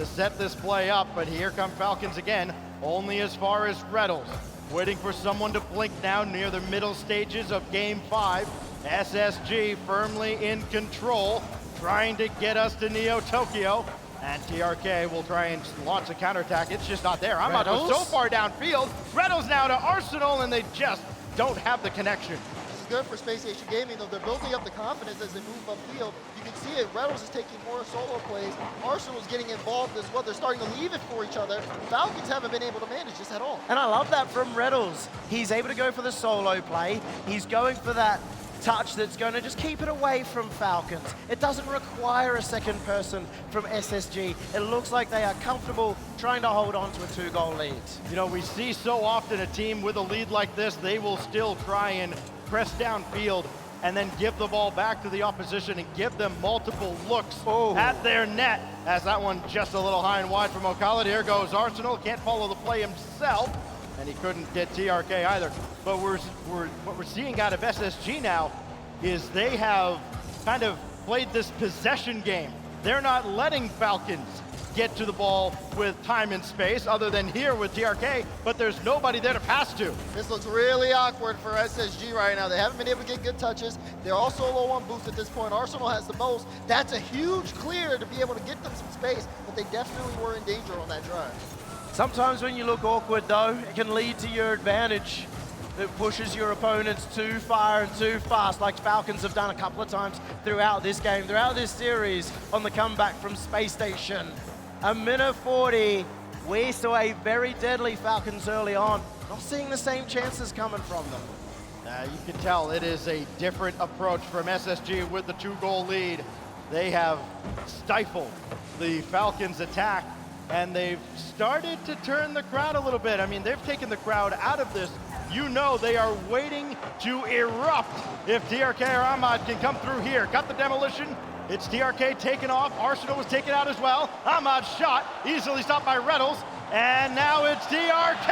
to set this play up, but here come Falcons again, only as far as Reddles. Waiting for someone to blink now near the middle stages of Game 5. SSG firmly in control, trying to get us to Neo Tokyo. And TRK will try and launch a counterattack. It's just not there. I'm so far downfield. Reddles now to Arsenal, and they just don't have the connection. This is good for Spacestation Gaming, though. They're building up the confidence as they move upfield. You can see it. Reddles is taking more solo plays. Arsenal's getting involved as well. They're starting to leave it for each other. Falcons haven't been able to manage this at all. And I love that from Reddles. He's able to go for the solo play. He's going for that touch that's going to just keep it away from Falcons. It doesn't require a second person from SSG. It looks like they are comfortable trying to hold on to a 2-goal lead. You know, we see so often a team with a lead like this, they will still try and press downfield and then give the ball back to the opposition and give them multiple looks at their net. As that one just a little high and wide from O'Callaghan. Here goes Arsenal, can't follow the play himself, and he couldn't get TRK either. But what we're seeing out of SSG now is they have kind of played this possession game. They're not letting Falcons get to the ball with time and space, other than here with TRK, but there's nobody there to pass to. This looks really awkward for SSG right now. They haven't been able to get good touches. They're also low on boost at this point. Arsenal has the most. That's a huge clear to be able to get them some space, but they definitely were in danger on that drive. Sometimes when you look awkward, though, it can lead to your advantage. It pushes your opponents too far and too fast, like Falcons have done a couple of times throughout this game, throughout this series, on the comeback from Space Station. A minute 40, we saw a very deadly Falcons early on. Not seeing the same chances coming from them. You can tell it is a different approach from SSG with the 2-goal lead. They have stifled the Falcons' attack, and they've started to turn the crowd a little bit. I mean, they've taken the crowd out of this. You know they are waiting to erupt if TRK or Ahmad can come through here. Got the demolition. It's TRK taken off. Arsenal was taken out as well. Ahmad's shot, easily stopped by Reddles. And now it's TRK.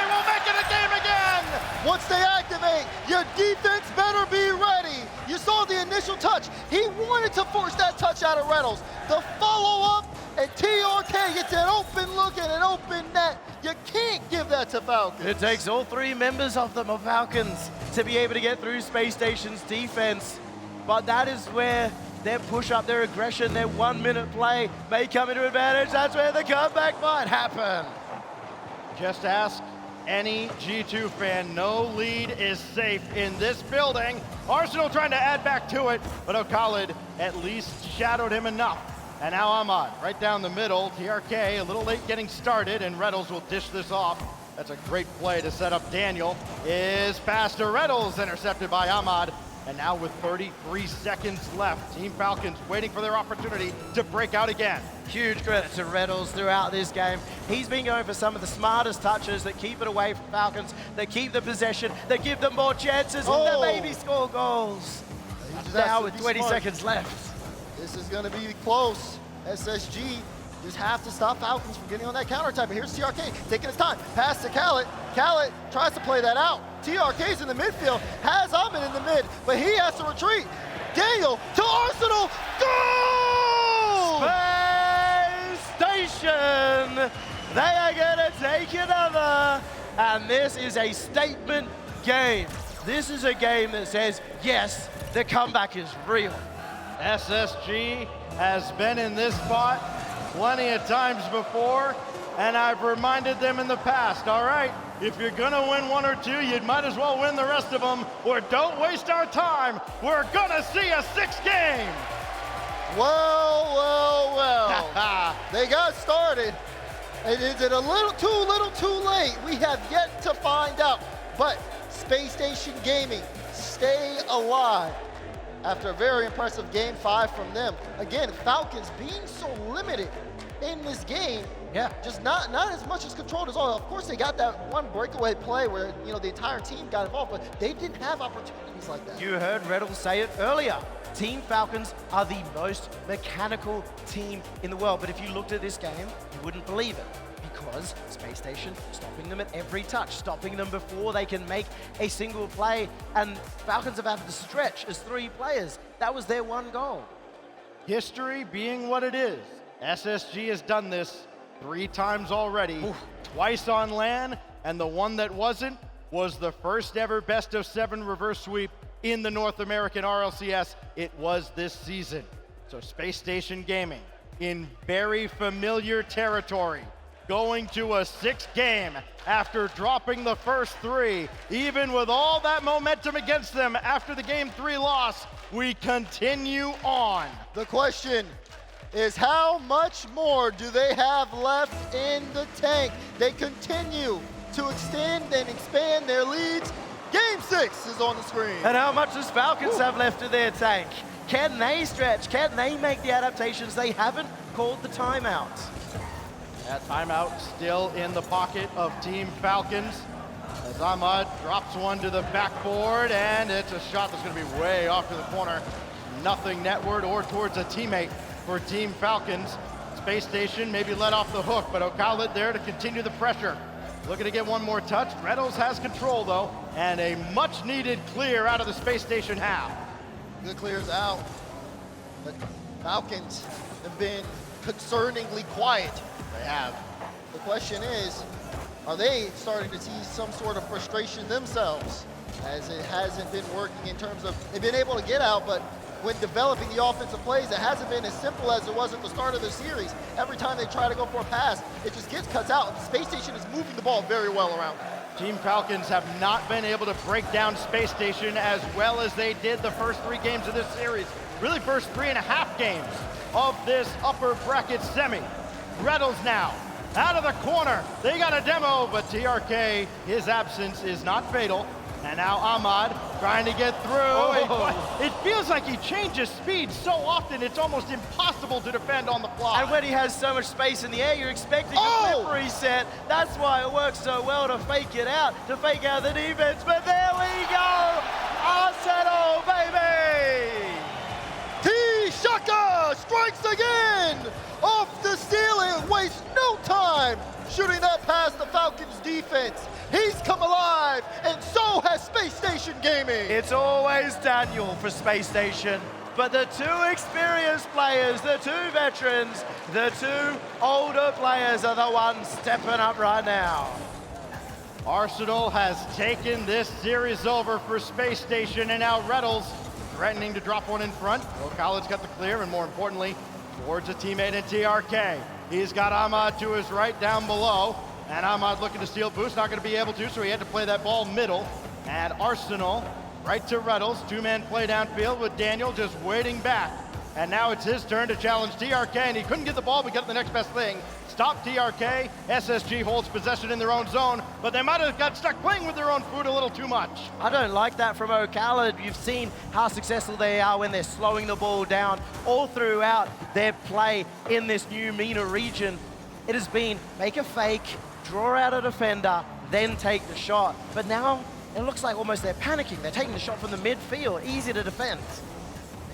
We'll make it a game again. Once they activate, your defense better be ready. You saw the initial touch. He wanted to force that touch out of Reddles. The follow-up, and TRK gets an open look and an open net. You can't give that to Falcons. It takes all 3 members of the Falcons to be able to get through Space Station's defense. But that is where their push-up, their aggression, their 1-minute play may come into advantage. That's where the comeback might happen. Just ask any G2 fan. No lead is safe in this building. Arsenal trying to add back to it, but O'Callaghan at least shadowed him enough. And now Ahmad right down the middle. TRK a little late getting started, and Reddles will dish this off. That's a great play to set up Daniel. Is pass to Reddles, intercepted by Ahmad. And now with 33 seconds left, Team Falcons waiting for their opportunity to break out again. Huge credit to Reddles throughout this game. He's been going for some of the smartest touches that keep it away from Falcons, that keep the possession, that give them more chances, and that maybe score goals. Now with 20 seconds left. This is going to be close. SSG just have to stop Falcons from getting on that counterattack. But here's TRK taking his time. Pass to Khaled. Khaled tries to play that out. TRK's in the midfield, has Ahmed in the mid, but he has to retreat. Daniel to Arsenal. Goal! Space Station! They are going to take another. And this is a statement game. This is a game that says, yes, the comeback is real. SSG has been in this spot plenty of times before, and I've reminded them in the past, all right, if you're gonna win 1 or 2, you might as well win the rest of them, or don't waste our time. We're gonna see a 6th game. Well. They got started. And is it a little too late? We have yet to find out. But Space Station Gaming, stay alive. After a very impressive Game 5 from them. Again, Falcons being so limited in this game. Yeah. Just not as much as controlled as all. Of course, they got that one breakaway play where, you know, the entire team got involved, but they didn't have opportunities like that. You heard Reddle say it earlier. Team Falcons are the most mechanical team in the world. But if you looked at this game, you wouldn't believe it. Because Space Station stopping them at every touch, stopping them before they can make a single play, and Falcons have had to stretch as 3 players. That was their 1 goal. History being what it is, SSG has done this 3 times already, twice on LAN, and the one that wasn't was the first ever best of 7 reverse sweep in the North American RLCS. It was this season. So Spacestation Gaming in very familiar territory, going to a 6th game after dropping the first 3. Even with all that momentum against them after the game 3 loss, we continue on. The question is, how much more do they have left in the tank? They continue to extend and expand their leads. Game 6 is on the screen. And how much does Falcons have left in their tank? Can they stretch? Can they make the adaptations? They haven't called the timeout. That timeout still in the pocket of Team Falcons as Ahmad drops one to the backboard, and it's a shot that's going to be way off to the corner. Nothing netward or towards a teammate for Team Falcons. Spacestation maybe let off the hook, but Khalid there to continue the pressure. Looking to get one more touch. Reynolds has control though, and a much needed clear out of the Spacestation half. Good clears out, but Falcons have been concerningly quiet. They have. The question is, are they starting to see some sort of frustration themselves, as it hasn't been working in terms of, they've been able to get out, but when developing the offensive plays, it hasn't been as simple as it was at the start of the series. Every time they try to go for a pass, it just gets cut out. Space Station is moving the ball very well around. Team Falcons have not been able to break down Space Station as well as they did the first 3 games of this series. Really first 3.5 games of this upper bracket semi. Reynolds now out of the corner. They got a demo, but TRK, his absence is not fatal. And now Ahmad trying to get through. Oh. It feels like he changes speed so often, it's almost impossible to defend on the fly. And when he has so much space in the air, you're expecting a flip reset. That's why it works so well to fake it out, to fake out the defense. But there we go! Arsenal, baby! T-Shaka strikes again! Off the ceiling, wastes no time shooting that past the Falcons defense. He's come alive, and so has Space Station Gaming. It's always Daniel for Space Station, but the 2 experienced players, the 2 veterans, the 2 older players are the ones stepping up right now. Arsenal has taken this series over for Space Station, and now Reynolds threatening to drop one in front. Khalid's got the clear, and more importantly, towards a teammate in TRK. He's got Ahmad to his right down below. And Ahmad looking to steal boost, not going to be able to, so he had to play that ball middle. And Arsenal right to Reynolds, 2-man play downfield with Daniel just waiting back. And now it's his turn to challenge TRK, and he couldn't get the ball, but got the next best thing. Stop TRK, SSG holds possession in their own zone, but they might have got stuck playing with their own food a little too much. I don't like that from Khalid. You've seen how successful they are when they're slowing the ball down all throughout their play in this new MENA region. It has been make a fake, draw out a defender, then take the shot. But now it looks like almost they're panicking. They're taking the shot from the midfield, easy to defend.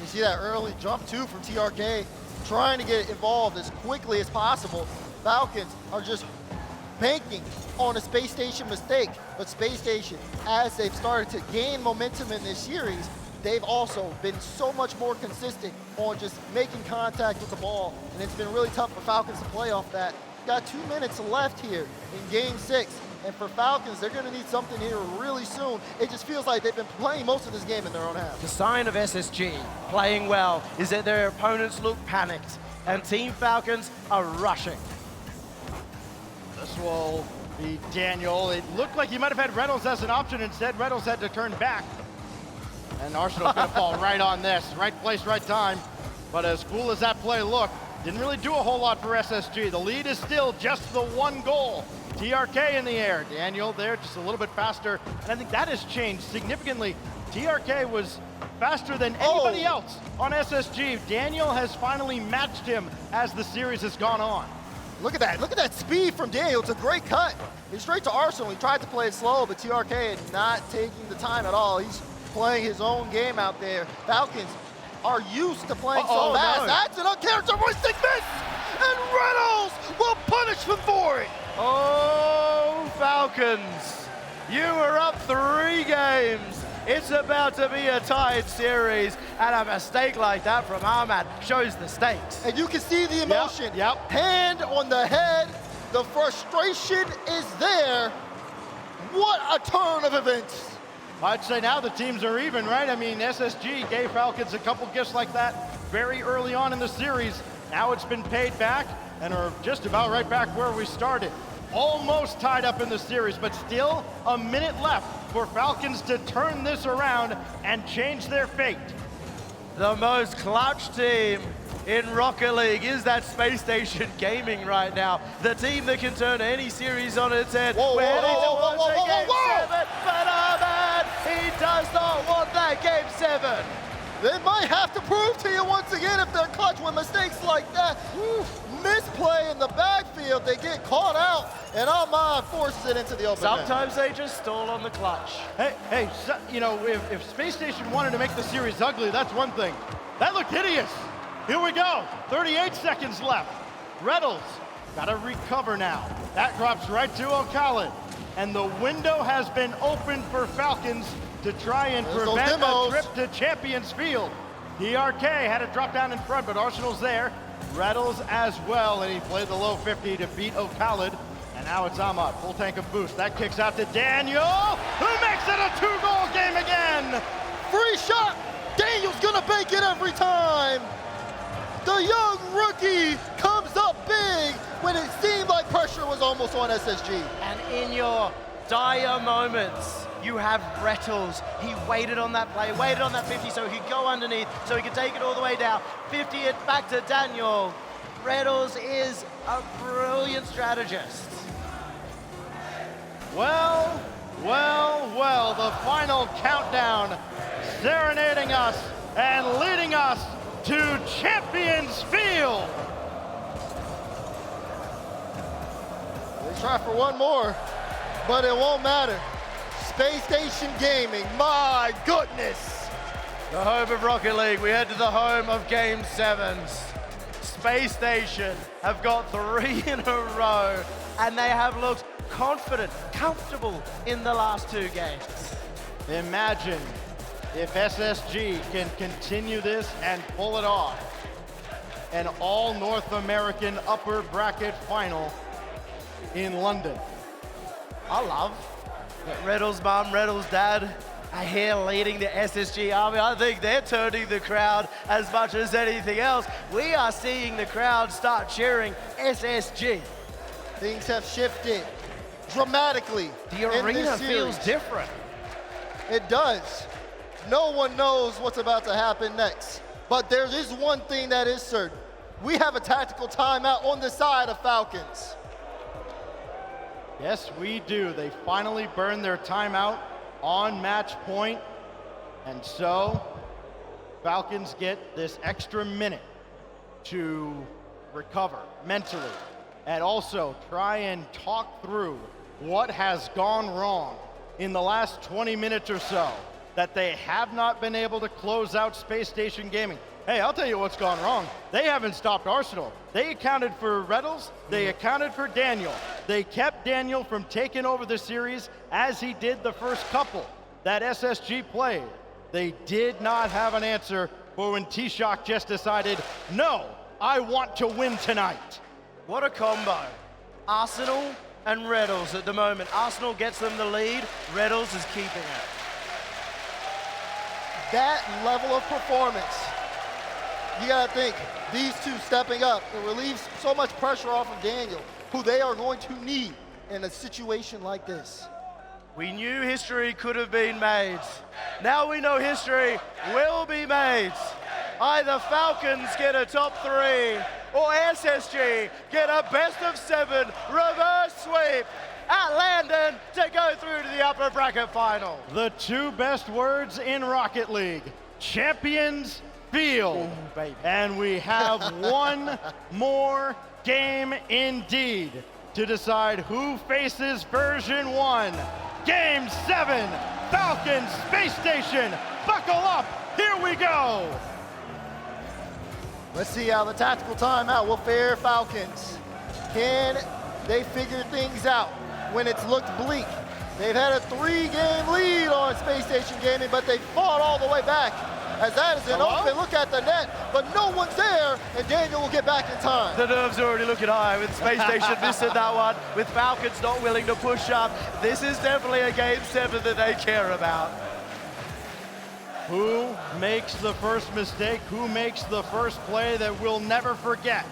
You see that early jump too from TRK, trying to get involved as quickly as possible. Falcons are just banking on a Space Station mistake, but Space Station, as they've started to gain momentum in this series, they've also been so much more consistent on just making contact with the ball, and it's been really tough for Falcons to play off that. Got 2 minutes left here in Game 6, and for Falcons, they're going to need something here really soon. It just feels like they've been playing most of this game in their own half. The sign of SSG playing well is that their opponents look panicked, and Team Falcons are rushing. This will be Daniel. It looked like he might have had Reynolds as an option. Instead, Reynolds had to turn back. And Arsenal's going to fall right on this. Right place, right time. But as cool as that play looked, didn't really do a whole lot for SSG. The lead is still just the 1 goal. TRK in the air. Daniel there just a little bit faster. And I think that has changed significantly. TRK was faster than anybody else on SSG. Daniel has finally matched him as the series has gone on. Look at that speed from Daniel. It's a great cut. He's straight to Arsenal. He tried to play it slow, but TRK is not taking the time at all. He's playing his own game out there. Falcons are used to playing so fast. No. That's an uncharacteristic miss, and Reynolds will punish him for it. Oh, Falcons, you were up 3 games It's about to be a tied series, and a mistake like that from Ahmad shows the stakes. And you can see the emotion. Yep. Hand on the head. The frustration is there. What a turn of events. I'd say now the teams are even, right? I mean, SSG gave Falcons a couple gifts like that very early on in the series. Now it's been paid back and are just about right back where we started. Almost tied up in the series, but still a minute left for Falcons to turn this around and change their fate. The most clutch team in Rocket League is that Space Station Gaming right now. The team that can turn any series on its head. Whoa, We're whoa, heading whoa, whoa, towards whoa, a whoa, game whoa, whoa. 7, but Ahmad, he does not want that game 7. They might have to prove to you once again if they're clutch with mistakes like that. Misplay in the backfield, they get caught out, and Ahmad forces it into the open net. Sometimes they just stall on the clutch. Hey, so, you know, if Space Station wanted to make the series ugly, that's one thing. That looked hideous. Here we go, 38 seconds left. Reynolds gotta recover now. That drops right to O'Callaghan. And the window has been opened for Falcons to try and prevent a trip to Champions Field. TRK had a drop down in front, but Arsenal's there. Reynolds as well, and he played the low 50 to beat O'Callaghan. And now it's Ahmad, full tank of boost. That kicks out to Daniel, who makes it a 2-goal game again. Free shot. Daniel's gonna bank it every time. The young rookie comes up big when it seemed like pressure was almost on SSG. And in your dire moments, you have Rettles. He waited on that play, waited on that 50 so he could go underneath, so he could take it all the way down. 50 it back to Daniel. Rettles is a brilliant strategist. Well, the final countdown serenading us and leading us to Champions Field. They try for one more, but it won't matter. Space Station Gaming, my goodness. The home of Rocket League, we head to the home of Game 7s. Space Station have got 3 in a row, and they have looked confident, comfortable in the last 2 games. Imagine if SSG can continue this and pull it off. An all North American upper bracket final in London. I love that Rettles' mum, Rettles' dad are here leading the SSG army. I think they're turning the crowd as much as anything else. We are seeing the crowd start cheering SSG. Things have shifted dramatically. The arena feels different. It does. No one knows what's about to happen next. But there is one thing that is certain. We have a tactical timeout on the side of Falcons. Yes, we do. They finally burned their timeout on match point. And so, Falcons get this extra minute to recover mentally and also try and talk through what has gone wrong in the last 20 minutes or so that they have not been able to close out Space Station Gaming. Hey, I'll tell you what's gone wrong. They haven't stopped Arsenal. They accounted for Reynolds. They accounted for Daniel. They kept Daniel from taking over the series as he did the first couple that SSG played. They did not have an answer for when T-Shock just decided, no, I want to win tonight. What a combo. Arsenal and Rettles at the moment. Arsenal gets them the lead. Rettles is keeping it. That level of performance, you gotta think, these two stepping up, it relieves so much pressure off of Daniel, who they are going to need in a situation like this. We knew history could have been made. Now we know history will be made. Either Falcons get a top 3 or SSG get a best of 7 reverse sweep at Landon to go through to the upper bracket final. The 2 best words in Rocket League, Champions Field. Ooh, baby. And we have one more game indeed to decide who faces version 1. Game 7, Falcons Space Station. Buckle up, here we go. Let's see how the tactical timeout will fare Falcons. Can they figure things out when it's looked bleak? They've had a 3-game lead on Space Station Gaming, but they fought all the way back. As that is an open look at the net, but no one's there, and Daniel will get back in time. The nerves are already looking high with Space Station missing that one, with Falcons not willing to push up. This is definitely a Game 7 that they care about. Who makes the first mistake? Who makes the first play that we'll never forget?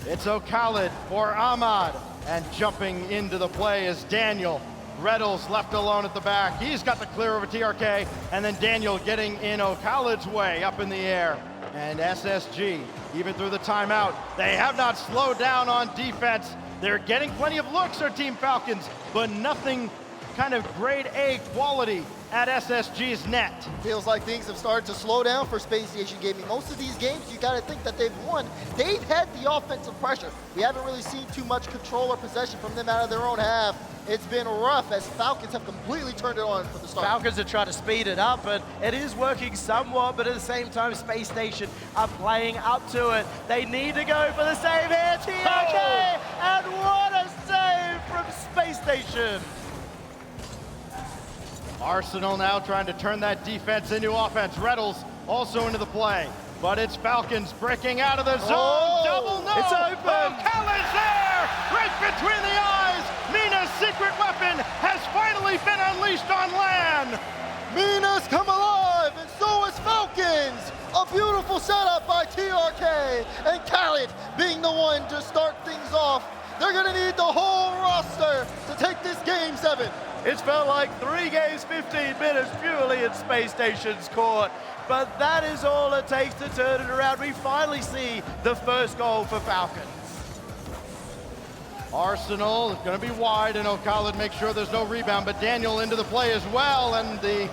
It's O'Khalid for Ahmad, and jumping into the play is Daniel. Reddles left alone at the back. He's got the clear over TRK, and then Daniel getting in O'Khalid's way up in the air. And SSG, even through the timeout, they have not slowed down on defense. They're getting plenty of looks, our Team Falcons, but nothing kind of grade A quality at SSG's net. Feels like things have started to slow down for Space Station Gaming. Most of these games, you gotta think that they've won. They've had the offensive pressure. We haven't really seen too much control or possession from them out of their own half. It's been rough as Falcons have completely turned it on for the start. Falcons are trying to speed it up, and it is working somewhat, but at the same time, Space Station are playing up to it. They need to go for the save here, TRK, and what a save from Space Station. Arsenal now trying to turn that defense into offense. Reddles also into the play, but it's Falcons breaking out of the zone. Double no! It's open! O'Khalid's there! Right between the eyes! Mina's secret weapon has finally been unleashed on land! Mina's come alive, and so is Falcons! A beautiful setup by TRK, and Khalid being the one to start things off. They're gonna need the whole roster to take this Game 7. It's felt like 3 games, 15 minutes purely in Space Station's court. But that is all it takes to turn it around. We finally see the first goal for Falcons. Arsenal is going to be wide, and O'Khalid makes sure there's no rebound, but Daniel into the play as well, and the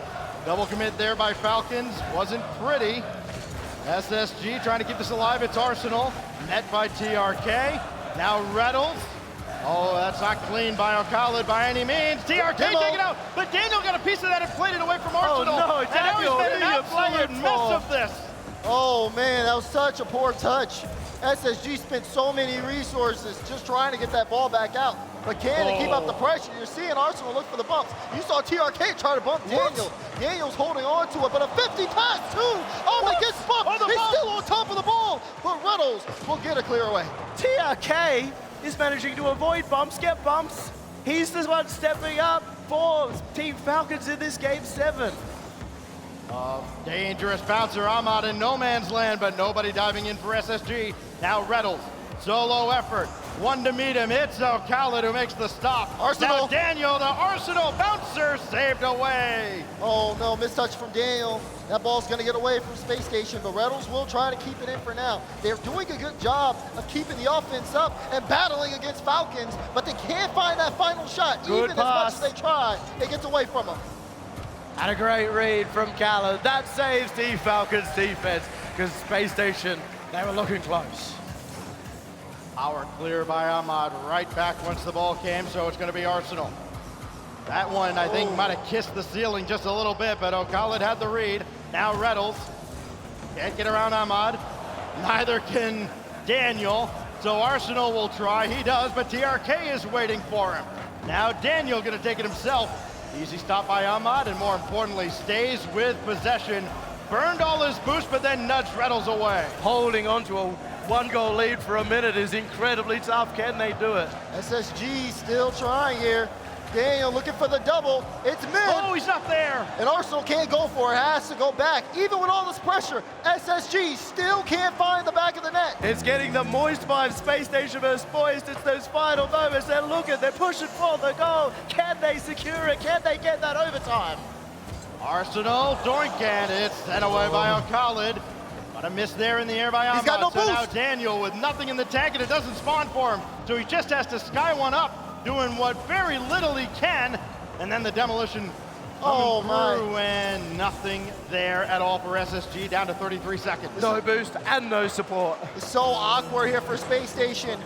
double commit there by Falcons wasn't pretty. SSG trying to keep this alive. It's Arsenal, net by TRK. Now Reddles. Oh, that's not clean by O'Khalid by any means. TRK taken out, but Daniel got a piece of that and played it away from Arsenal. Oh no, and now he's been an absolute mess of this. Oh man, that was such a poor touch. SSG spent so many resources just trying to get that ball back out. But can they keep up the pressure? You're seeing Arsenal look for the bumps. You saw TRK try to bump Daniel. Daniel's holding on to it, but a 50 pass too. Oh, he gets bumped. He's still on top of the ball, but Reynolds will get a clear away. TRK is managing to avoid bumps, get bumps. He's the one stepping up for Team Falcons in this Game 7. Dangerous bouncer, Ahmad in no man's land, but nobody diving in for SSG. Now Reddles, solo effort, one to meet him. It's O'Khalid who makes the stop. Arsenal. Now Daniel, the Arsenal bouncer, saved away. Oh no, mistouch from Daniel. That ball's gonna get away from Space Station, but Reynolds will try to keep it in for now. They're doing a good job of keeping the offense up and battling against Falcons, but they can't find that final shot. Good Even pass. as much as they try, it gets away from them. And a great read from Khalid. That saves Team Falcons defense, because Space Station, they were looking close. Power clear by Ahmad, right back once the ball came, so it's gonna be Arsenal. That one, I think, might have kissed the ceiling just a little bit, but O'Khalid had the read. Now Reddles can't get around Ahmad. Neither can Daniel, so Arsenal will try. He does, but TRK is waiting for him. Now Daniel gonna take it himself. Easy stop by Ahmad, and more importantly, stays with possession. Burned all his boost, but then nudged Reddles away. Holding on to a 1-goal lead for a minute is incredibly tough. Can they do it? SSG still trying here. Daniel looking for the double. It's mid. Oh, he's not there. And Arsenal can't go for it, has to go back. Even with all this pressure, SSG still can't find the back of the net. It's getting the moist vibe. Space Station versus Moist. It's those final moments. They're pushing for the goal. Can they secure it? Can they get that overtime? Arsenal, doink, and it's sent away by O'Khalid. But a miss there in the air by Ahmad. He's got no so now boost. Daniel with nothing in the tank, and it doesn't spawn for him. So he just has to sky one up, doing what very little he can. And then the demolition coming through, and nothing there at all for SSG, down to 33 seconds. No boost and no support. It's so awkward here for Space Station.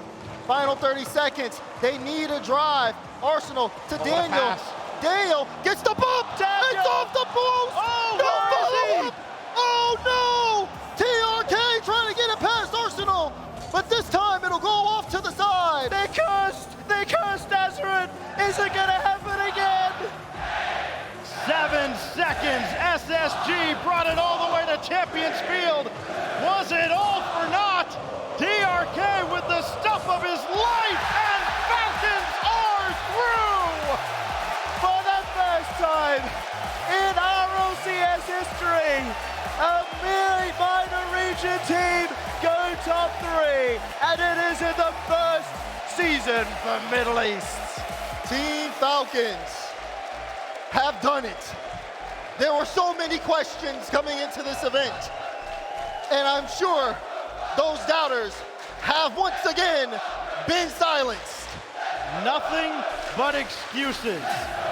Final 30 seconds. They need a drive. Arsenal to Daniel. pass. Daniel gets the bump. Daniel. It's off the post. Oh, no where is follow-up. Oh no! TRK trying to get it past Arsenal, but this time it'll go off to the side. They're cursed. They're cursed, Nazareth. Is it going to happen again? seconds. SSG brought it all the way to Champions Field. Was it all for naught? TRK with the stuff of his life, and Falcons are through! For the first time in RLCS history, a merely minor region team go top 3, and it is in the first season for Middle East. Team Falcons have done it. There were so many questions coming into this event, and I'm sure those doubters have once again been silenced. Nothing but excuses.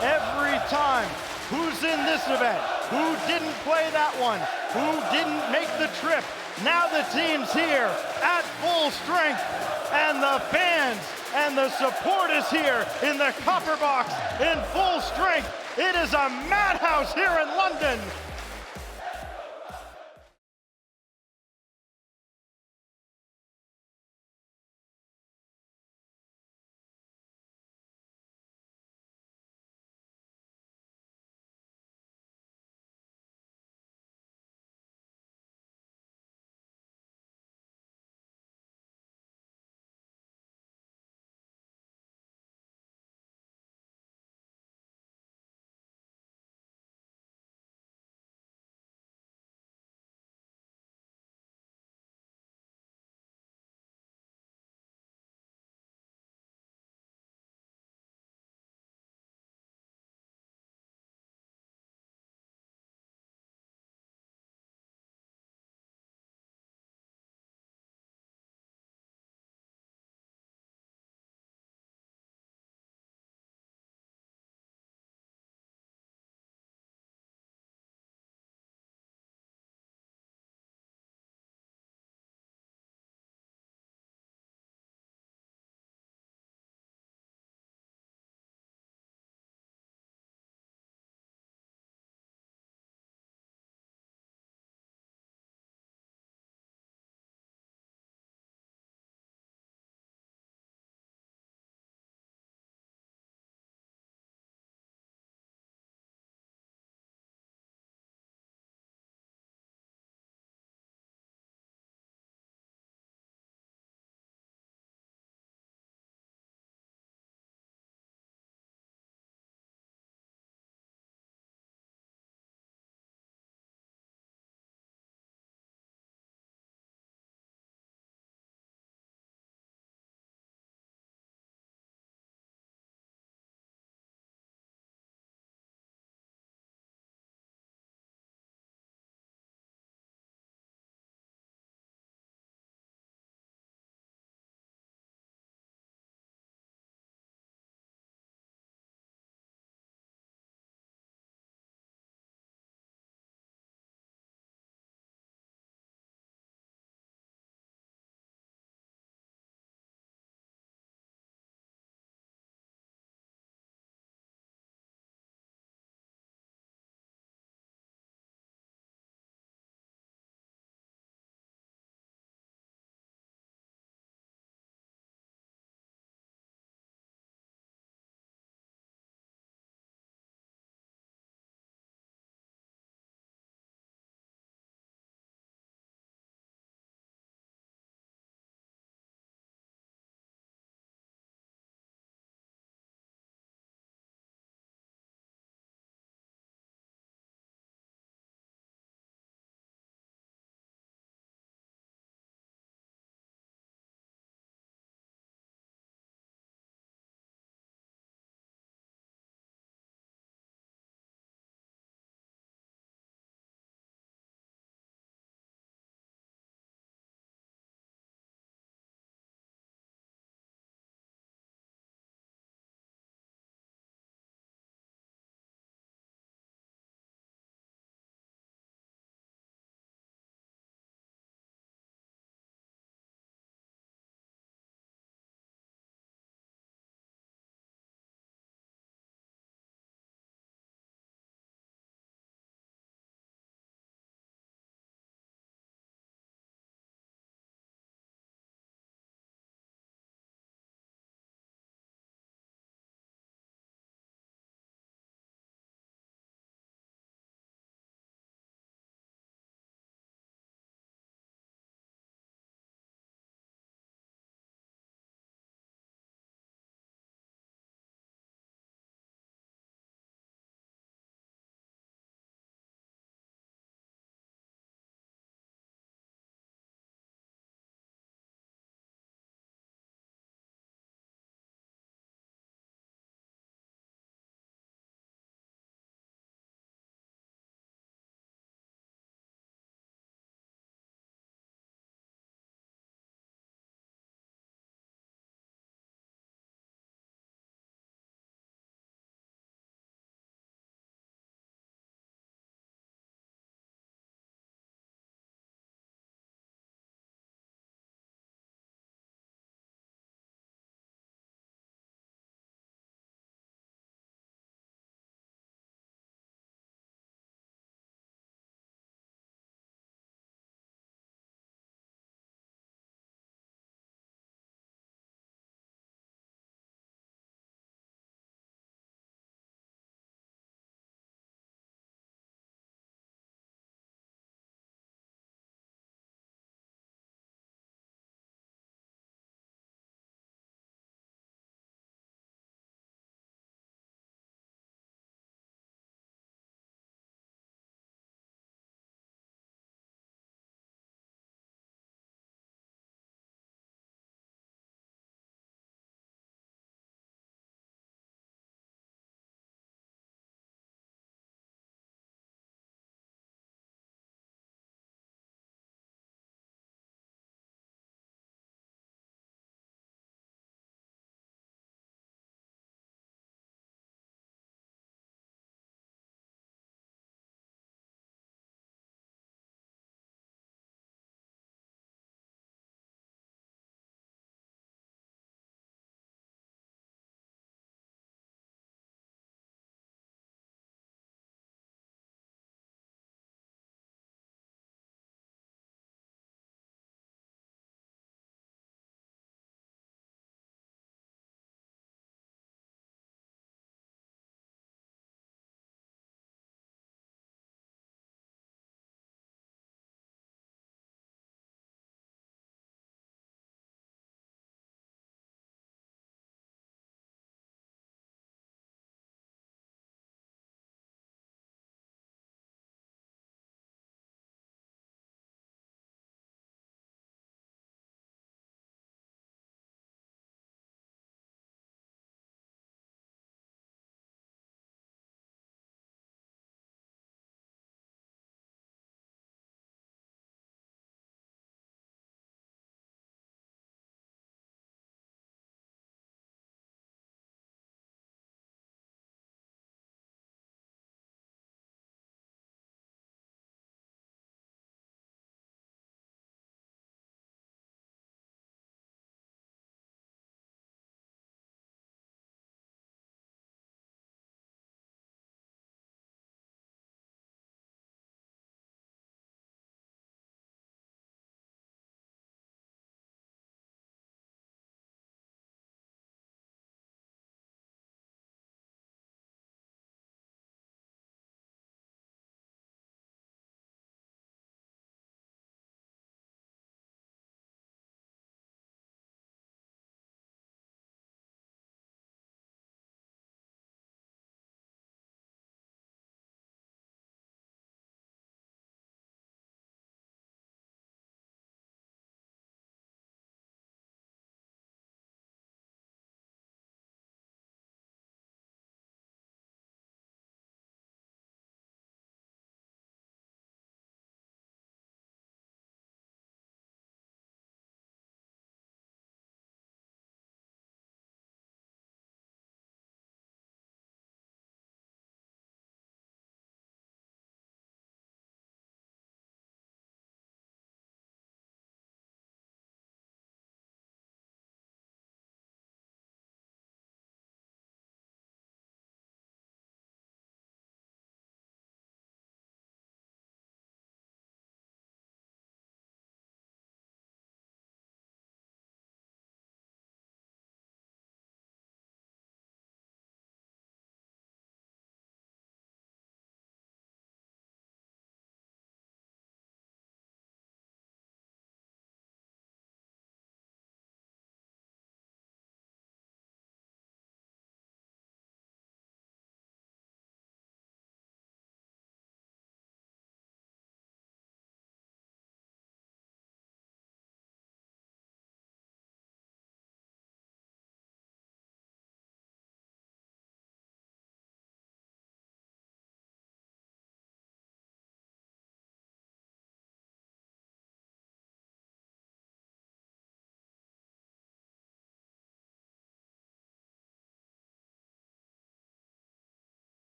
Every time, who's in this event? Who didn't play that one? Who didn't make the trip? Now the team's here at full strength, and the fans and the support is here in the copper box in full strength. It is a madhouse here in London.